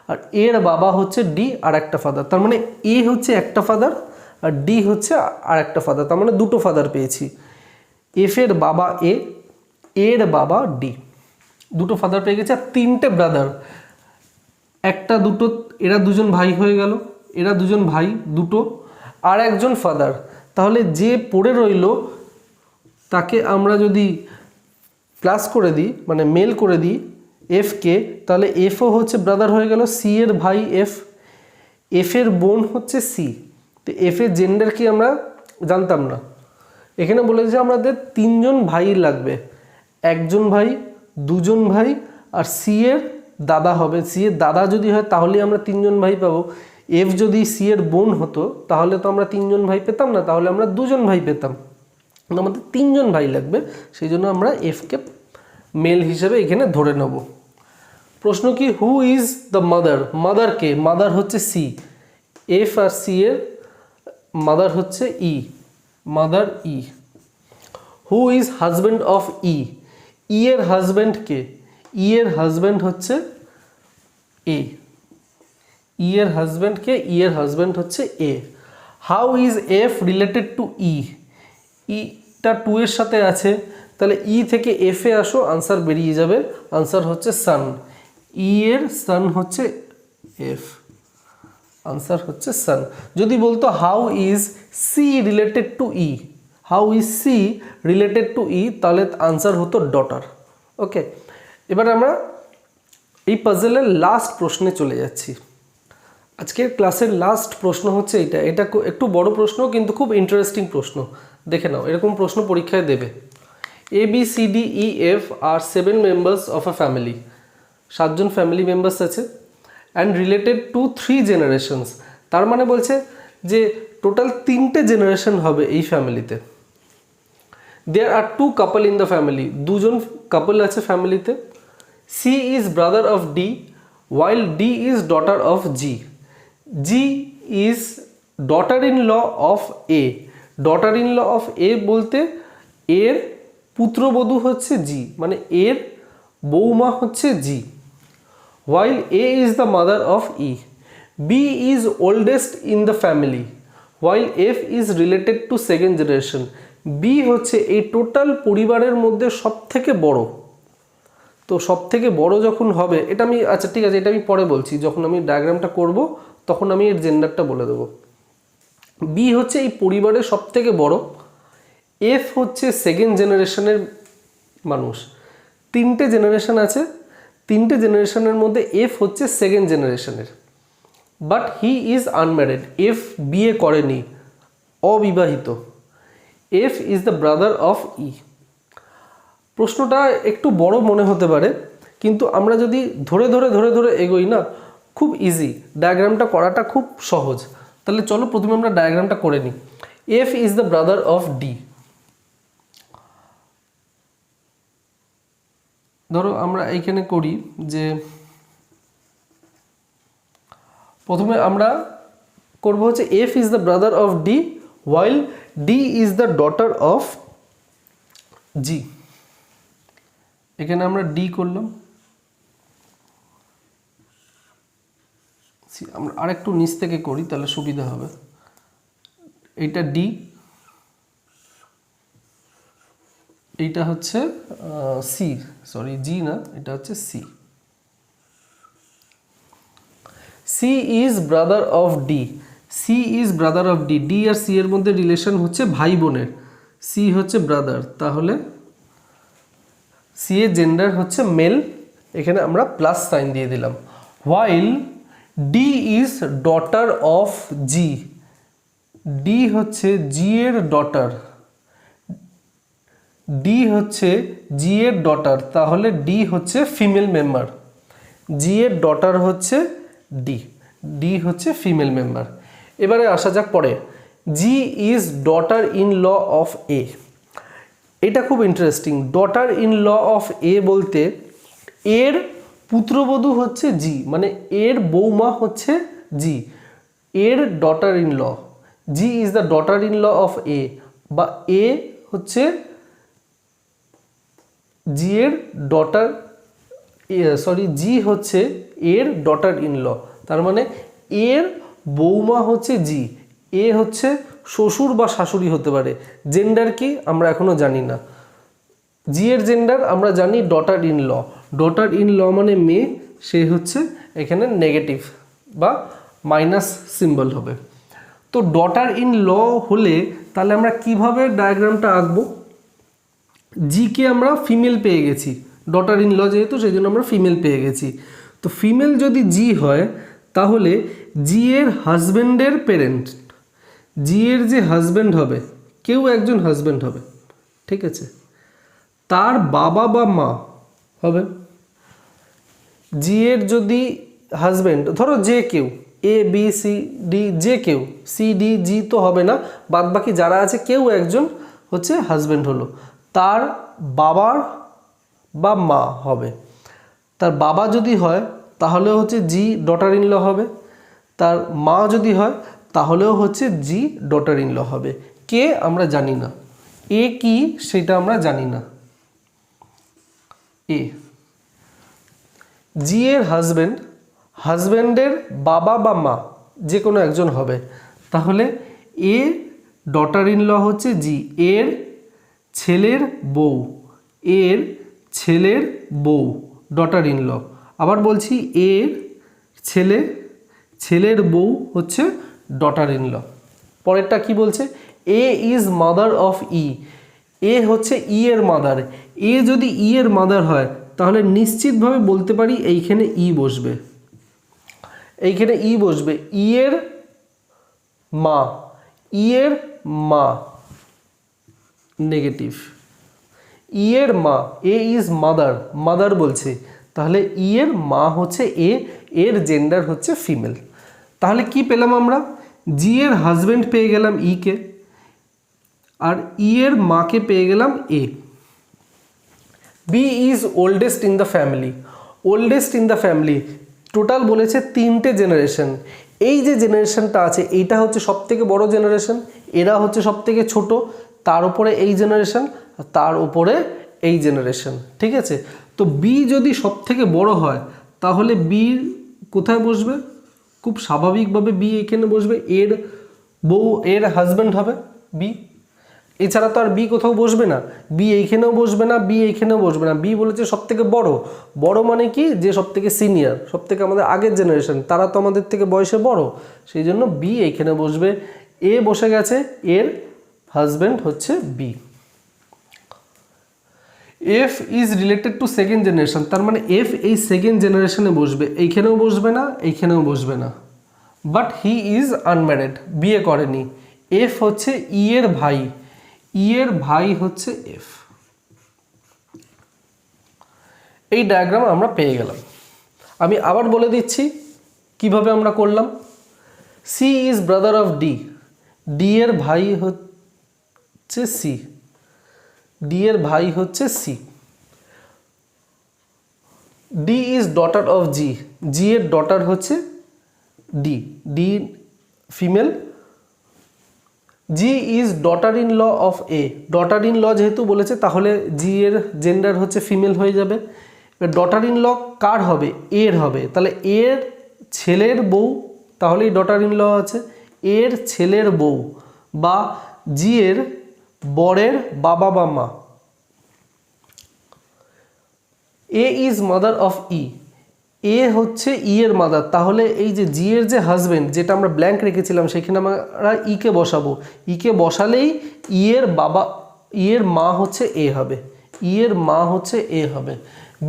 আর এর বাবা হচ্ছে ডি আর একটা ফাদার। তার মানে এ হচ্ছে একটা ফাদার আর ডি হচ্ছে আর একটা ফাদার, তার মানে দুটো ফাদার পেয়েছি। এফ এর বাবা এ, এর বাবা ডি, দুটো ফাদার পেয়ে গেছে। আর 3টে ব্রাদার, একটা দুটো, এরা দুজন ভাই হয়ে গেল, এরা দুজন ভাই দুটো, আর একজন ফাদার। তাহলে যে পড়ে রইল তাকে আমরা যদি প্লাস করে দিই, মানে মেল করে দিই এফকে, তাহলে এফও হচ্ছে ব্রাদার হয়ে গেল, সি এর ভাই এফ, এফ এর বোন হচ্ছে সি। তো এফ এর জেন্ডার কি আমরা জানতাম না। এখানে বলেছে আমাদের 3জন ভাই লাগবে, একজন ভাই, দুজন ভাই, আর সি এর দাদা হবে। সি এর দাদা যদি হয় তাহলে আমরা 3জন ভাই পাবো। এফ যদি সি এর বোন হতো তাহলে তো আমরা 3জন ভাই পেতাম না, তাহলে আমরা 2জন ভাই পেতাম। আমাদের 3জন ভাই লাগবে, সেই জন্য আমরা এফকে মেল হিসেবে এখানে ধরে নেব। প্রশ্ন কি, who is the mother? Mother কে? মাদার হচ্ছে সি, এফ আর সি এর মাদার হচ্ছে E, mother E. Who is husband of E? E এর হাজব্যান্ড কে? ই এর হাজব্যান্ড হচ্ছে এ, ই এর হাজব্যান্ড কে? ই এর হাজব্যান্ড হচ্ছে A. How is F related to E? ইটা 2 এর সাথে আছে, তাহলে ই থেকে এফ এ আসো, আনসার বেরিয়ে যাবে। আনসার হচ্ছে সান, ই এর সান হচ্ছে এফ, আনসার হচ্ছে সান। যদি বলতো how is C related to E, how is C related to E, তাহলে আনসার হতো ডটার। ওকে, এবার আমরা এই পাজলের লাস্ট প্রশ্নে চলে যাচ্ছি। আজকের ক্লাসের লাস্ট প্রশ্ন হচ্ছে এটা। এটা একটু বড় প্রশ্ন কিন্তু খুব ইন্টারেস্টিং প্রশ্ন। দেখে নাও, এরকম প্রশ্ন পরীক্ষায় দেবে। A B C D E F are 7 members of a family, 7জন ফ্যামিলি মেম্বার্স আছে, অ্যান্ড রিলেটেড টু 3 জেনারেশনস। তার মানে বলছে যে টোটাল 3টে জেনারেশন হবে এই ফ্যামিলিতে। There are 2 couple in the family, দুজন কাপল আছে ফ্যামিলিতে। C is brother of D while D is daughter of G. G is daughter-in-law of A. Daughter-in-law of A বলতে এর পুত্রবধূ হচ্ছে G, মানে এর বৌমা হচ্ছে G. While A is the mother of E. B is oldest in the family. While F is related to second generation. B হচ্ছে এই টোটাল পরিবারের মধ্যে সবথেকে বড়। তো সব থেকে বড় যখন হবে, এটা আমি আচ্ছা ঠিক আছে, এটা আমি পরে বলছি, যখন আমি ডায়াগ্রামটা করব তখন আমি এর জেন্ডারটা বলে দেবো। বি হচ্ছে এই পরিবারের সব থেকে বড়, এফ হচ্ছে সেকেন্ড জেনারেশনের মানুষ। 3টে জেনারেশন আছে, 3টে জেনারেশনের মধ্যে এফ হচ্ছে সেকেন্ড জেনারেশনের, but he is unmarried. F বিয়ে করেনি, অবিবাহিত। F is the brother of E. প্রশ্নটা একটু বড় মনে হতে পারে, কিন্তু আমরা যদি ধরে ধরে এগোই না, খুব ইজি, ডায়াগ্রামটা করাটা খুব সহজ। তাহলে চলো প্রথমে আমরা ডায়াগ্রামটা করে নিই। F is the brother of D. ধরো আমরা এইখানে করি যে প্রথমে আমরা করব হচ্ছে F is the brother of D while D is the daughter of G. এখানে আমরা ডি করলাম, আমরা আরেকটু নিচ থেকে করি তাহলে সুবিধা হবে। এইটা ডি, এইটা হচ্ছে সি, সরি জি না, এটা হচ্ছে C. C is brother of D. C is brother of D. D আর সি এর মধ্যে রিলেশন হচ্ছে ভাই বোনের, সি হচ্ছে ব্রাদার, তাহলে সি এর জেন্ডার হচ্ছে মেল, এখানে আমরা প্লাস সাইন দিয়ে দিলাম। While D is daughter of G. D হচ্ছে জি এর ডটার, ডি হচ্ছে জি এর ডটার, তাহলে ডি হচ্ছে ফিমেল মেম্বার। জি এর ডটার হচ্ছে ডি, ডি হচ্ছে ফিমেল মেম্বার। এবারে আসা যাক পরে, G is daughter in law of A. এটা খুব interesting. Daughter in law of A বলতে এর পুত্রবধূ হচ্ছে জি, মানে এর বৌমা হচ্ছে জি, এর daughter in law. G is the daughter in law of A, বা এ হচ্ছে জি এর ডটার, সরি জি হচ্ছে এর ডটার ইন ল, তার মানে এর বৌমা হচ্ছে জি, এ হচ্ছে শ্বশুর বা শাশুড়ি হতে পারে। জেন্ডার কি আমরা এখনো জানি না। জি এর জেন্ডার আমরা জানি daughter in law. Daughter in law মানে মেয়ে, সে হচ্ছে এখানে নেগেটিভ বা মাইনাস সিম্বল হবে। তো ডটার ইন ল হলে তাহলে আমরা কিভাবে ডায়াগ্রামটা আঁকবো? জিকে আমরা ফিমেল পেয়ে গেছি, ডটার ইন ল যেহেতু সেই জন্য আমরা ফিমেল পেয়ে গেছি। তো ফিমেল যদি জি হয় তাহলে জি এর হাজব্যান্ডের পেরেন্ট, জি এর যে হাজব্যান্ড হবে, কেউ একজন হাজব্যান্ড হবে, ঠিক আছে, তার বাবা বা মা হবে। জি এর যদি হাজব্যান্ড ধরো যে কেউ, এ বি সি ডি, যে কেউ, সি ডি জি তো হবে না, বাদ বাকি যারা আছে কেউ একজন হচ্ছে হাজব্যান্ড হলো, তার বাবার বা মা হবে। তার বাবা যদি হয় তাহলে হচ্ছে জি ডটার ইন ল হবে, তার মা যদি হয় তাহলেও হচ্ছে জি ডটার ইন ল হবে। কে আমরা জানি না, এ কি সেটা আমরা জানি না। এ জি এর হাজব্যান্ড, হাজব্যান্ডের বাবা বা মা যে কোনো একজন হবে, তাহলে এ ডটার ইন ল হচ্ছে জি, এর ছেলের বউ, এর ছেলের বউ ডটার ইন ল। আবার বলছি এর ছেলে, ছেলের বউ হচ্ছে ডটার ইন ল। পরেরটা কি বলছে? এ ইজ মাদার অফ ই। এ হচ্ছে ই এর মাদার। এ যদি ই এর মাদার হয় তাহলে নিশ্চিতভাবে বলতে পারি এইখানে ই বসবে, এইখানে ই বসবে। ই এর মা, ই এর মা নেগেটিভ, ই এর মা, এ ইজ মাদার, মাদার বলছে, তাহলে ই এর মা হচ্ছে এ, এর জেন্ডার হচ্ছে ফিমেল। তাহলে কি পেলাম আমরা? জি এর হাজব্যান্ড পেয়ে গেলাম ই কে, আর ই এর মাকে পেয়ে গেলাম A. B is oldest in the family. Oldest in the family total বলেছে 3টে জেনারেশন। এই যে জেনারেশনটা আছে এইটা হচ্ছে সবথেকে বড় জেনারেশন, এরা হচ্ছে সবথেকে ছোট, তার উপরে এই জেনারেশন, তার উপরে এই জেনারেশন। ঠিক আছে, তো বি যদি সবথেকে বড় হয় তাহলে বি কোথায় বসবে? খুব স্বাভাবিকভাবে বি এখানে বসবে, এর বউ এর হাজব্যান্ড হবে বি, এছাড়া তো আর বি কোথাও বসবে না। বি এইখানেও বসবে না, বি এইখানেও বসবে না। বি বলেছে সব থেকে বড়, বড় মানে কি যে সব থেকে সিনিয়র, সব থেকে আমাদের আগের জেনারেশন, তারা তো আমাদের থেকে বয়সে বড়, সেই জন্য বি এইখানে বসবে। এ বসে গেছে, এর হাজব্যান্ড হচ্ছে B. F is related to second generation, তার মানে এফ এই সেকেন্ড জেনারেশনে বসবে, এইখানেও বসবে না, এইখানেও বসবে না। বাট হি ইজ আনম্যারিড, বিয়ে করেনি। এফ হচ্ছে ই এর ভাই, ই এর ভাই হচ্ছে এফ। এই ডায়াগ্রাম আমরা পেয়ে গেলাম। আমি আবার বলে দিচ্ছি কিভাবে আমরা করলাম। C is brother of D, D এর ভাই হচ্ছে সি, ডি এর ভাই হচ্ছে C. D is daughter of G, G এর ডটার হচ্ছে D, D female. G is daughter in law of A, daughter in law যেহেতু বলেছে তাহলে জি এর জেন্ডার হচ্ছে ফিমেল হয়ে যাবে। এবার ডটার ইন ল কার হবে? এর হবে, তাহলে এর ছেলের বউ, তাহলেই ডটার ইন ল আছে। এর ছেলের বউ বা জি এর বরের বাবা বা মা। এ ইজ মাদার অফ ই, এ হচ্ছে ই এর মাদার, তাহলে এই যে জি এর যে হাজব্যান্ড যেটা আমরা ব্ল্যাঙ্ক রেখেছিলাম সেখানে আমরা ই কে বসাবো, ই কে বসালেই ই এর বাবা, ই এর মা হচ্ছে এ হবে, ই এর মা হচ্ছে এ হবে।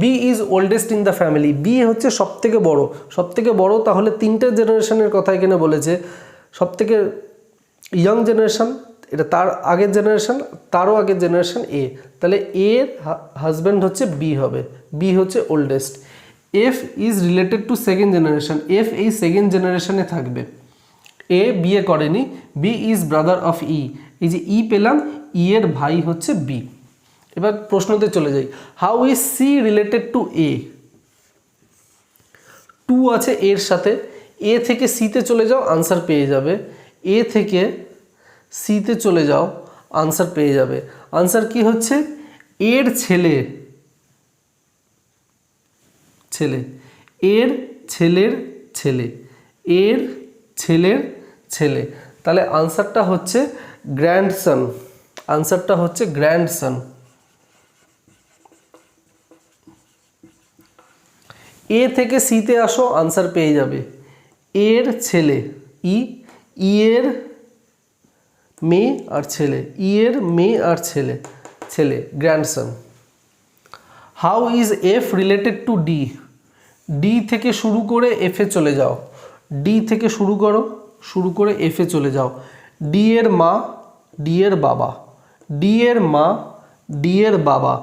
B is oldest in the family, B হচ্ছে সবথেকে বড়, সবথেকে বড় তাহলে 3টে জেনারেশনের কথা এখানে বলেছে। সবথেকে ইয়ং জেনারেশন এটা তার আগের জেনারেশন, তারও আগের জেনারেশন এ, তাহলে এর হাজব্যান্ড হচ্ছে বি হবে, বি হচ্ছে oldest. F is related to second generation, F এই সেকেন্ড জেনারেশনে থাকবে। এ বিয়ে করেনি, বি ইজ ব্রাদার অফ ই, এই যে ই পেলাম, ই এর ভাই হচ্ছে বি। এবার প্রশ্নতে চলে যাই, how is C related to A. To আছে এর সাথে, এ থেকে সিতে চলে যাও আনসার পেয়ে যাবে, এ থেকে সিতে চলে যাও আনসার পেয়ে যাবে। আনসার কি হচ্ছে? এর ছেলে, ছেলে, এর ছেলের ছেলে, এর ছেলের ছেলে, তাহলে আনসারটা হচ্ছে গ্র্যান্ডসন, আনসারটা হচ্ছে গ্র্যান্ডসন। এ থেকে সিতে আসো আনসার পেয়ে যাবে, এর ছেলে ই, ই এর মেয়ে আর ছেলে, ই এর মেয়ে আর ছেলে, ছেলে grandson. How is F related two D, D থেকে শুরু করে এফে চলে যাও, ডি থেকে শুরু করো, শুরু করে এফে চলে যাও। ডি এর মা, ডি এর বাবা, ডি এর মা, ডি এর বাবা,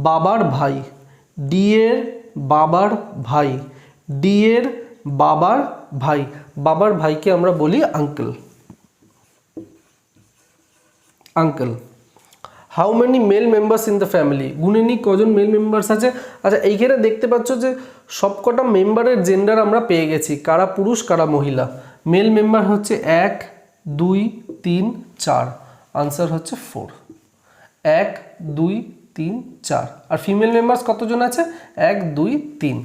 বাবার ভাই, ডি এর বাবার ভাই, ডি এর বাবার ভাই, বাবার ভাইকে আমরা বলি uncle, uncle. How many male members in the family, গুনে নিই কজন মেল মেম্বার্স আছে। আচ্ছা এইখানে দেখতে পাচ্ছ যে সবকটা মেম্বারের জেন্ডার আমরা পেয়ে গেছি, কারা পুরুষ কারা মহিলা। মেল মেম্বার হচ্ছে 1 2 3 4, আনসার হচ্ছে 4, 1 2 3 4। আর ফিমেল মেম্বার্স কতজন আছে? 1 2 3।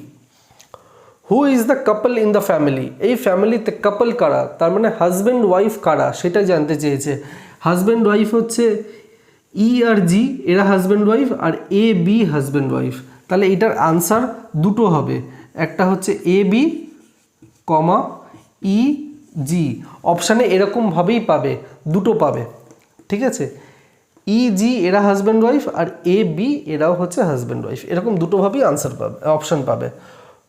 হু is the couple in the family, এই ফ্যামিলিতে কাপল কারা, তার মানে হাজব্যান্ড ওয়াইফ কারা সেটা জানতে চেয়েছে। হাজব্যান্ড ওয়াইফ হচ্ছে ই আর জি, এরা husband wife, R A B husband wife. তাহলে এটার আনসার দুটো হবে, একটা হচ্ছে এ বি কমা ই জি, অপশানে এরকমভাবেই পাবে, দুটো পাবে। ঠিক আছে, ই জি এরা husband wife R A B এরাও হচ্ছে হাজব্যান্ড ওয়াইফ, এরকম দুটোভাবেই আনসার পাবে, অপশান পাবে।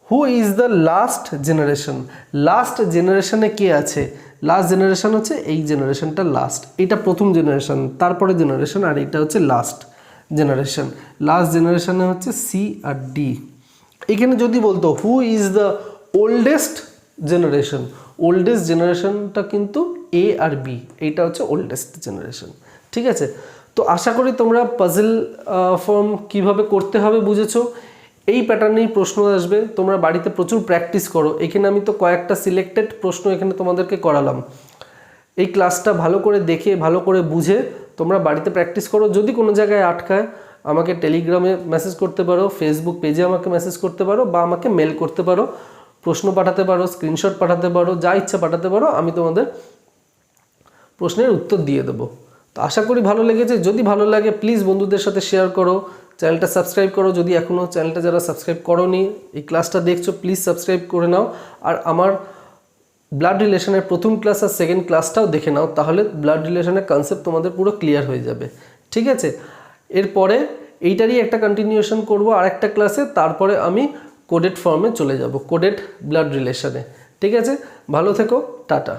হু is the last generation, last জেনারেশনে কে আছে? লাস্ট জেনারেশন হচ্ছে এই জেনারেশনটা লাস্ট, এটা প্রথম জেনারেশন, তারপরে জেনারেশন, আর এটা হচ্ছে লাস্ট জেনারেশন। লাস্ট জেনারেশনে হচ্ছে সি আর ডি। এখানে যদি বলতো who is the oldest generation, ওল্ডেস্ট জেনারেশনটা কিন্তু এ আর বি, এইটা হচ্ছে ওল্ডেস্ট জেনারেশন। ঠিক আছে, তো আশা করি তোমরা পাজল ফর্ম কিভাবে করতে হবে বুঝেছো। এই প্যাটার্নেই প্রশ্ন আসবে, তোমরা বাড়িতে প্রচুর প্র্যাকটিস করো। এখানে আমি তো কয়েকটা সিলেক্টেড প্রশ্ন এখানে তোমাদেরকে করালাম। এই ক্লাসটা ভালো করে দেখে ভালো করে বুঝে তোমরা বাড়িতে প্র্যাকটিস করো। যদি কোনো জায়গায় আটকায় আমাকে টেলিগ্রামে মেসেজ করতে পারো, ফেসবুক পেজে আমাকে মেসেজ করতে পারো, বা আমাকে মেল করতে পারো, প্রশ্ন পাঠাতে পারো, স্ক্রিনশট পাঠাতে পারো, যা ইচ্ছা পাঠাতে পারো, আমি তোমাদের প্রশ্নের উত্তর দিয়ে দেবো। তো আশা করি ভালো লেগেছে। যদি ভালো লাগে প্লিজ বন্ধুদের সাথে শেয়ার করো, চ্যানেলটা সাবস্ক্রাইব করো। যদি এখনও চ্যানেলটা যারা সাবস্ক্রাইব করোনি, এই ক্লাসটা দেখছো, প্লিজ সাবস্ক্রাইব করে নাও। আর আমার ব্লাড রিলেশনের প্রথম ক্লাস আর সেকেন্ড ক্লাসটাও দেখে নাও, তাহলে ব্লাড রিলেশনের কনসেপ্ট তোমাদের পুরো ক্লিয়ার হয়ে যাবে। ঠিক আছে, এরপরে এইটারই একটা কন্টিনিউশন করব আর একটা ক্লাসে, তারপরে আমি কোডেড ফর্মে চলে যাব, কোডেড ব্লাড রিলেশনে। ঠিক আছে, ভালো থেকো, টাটা।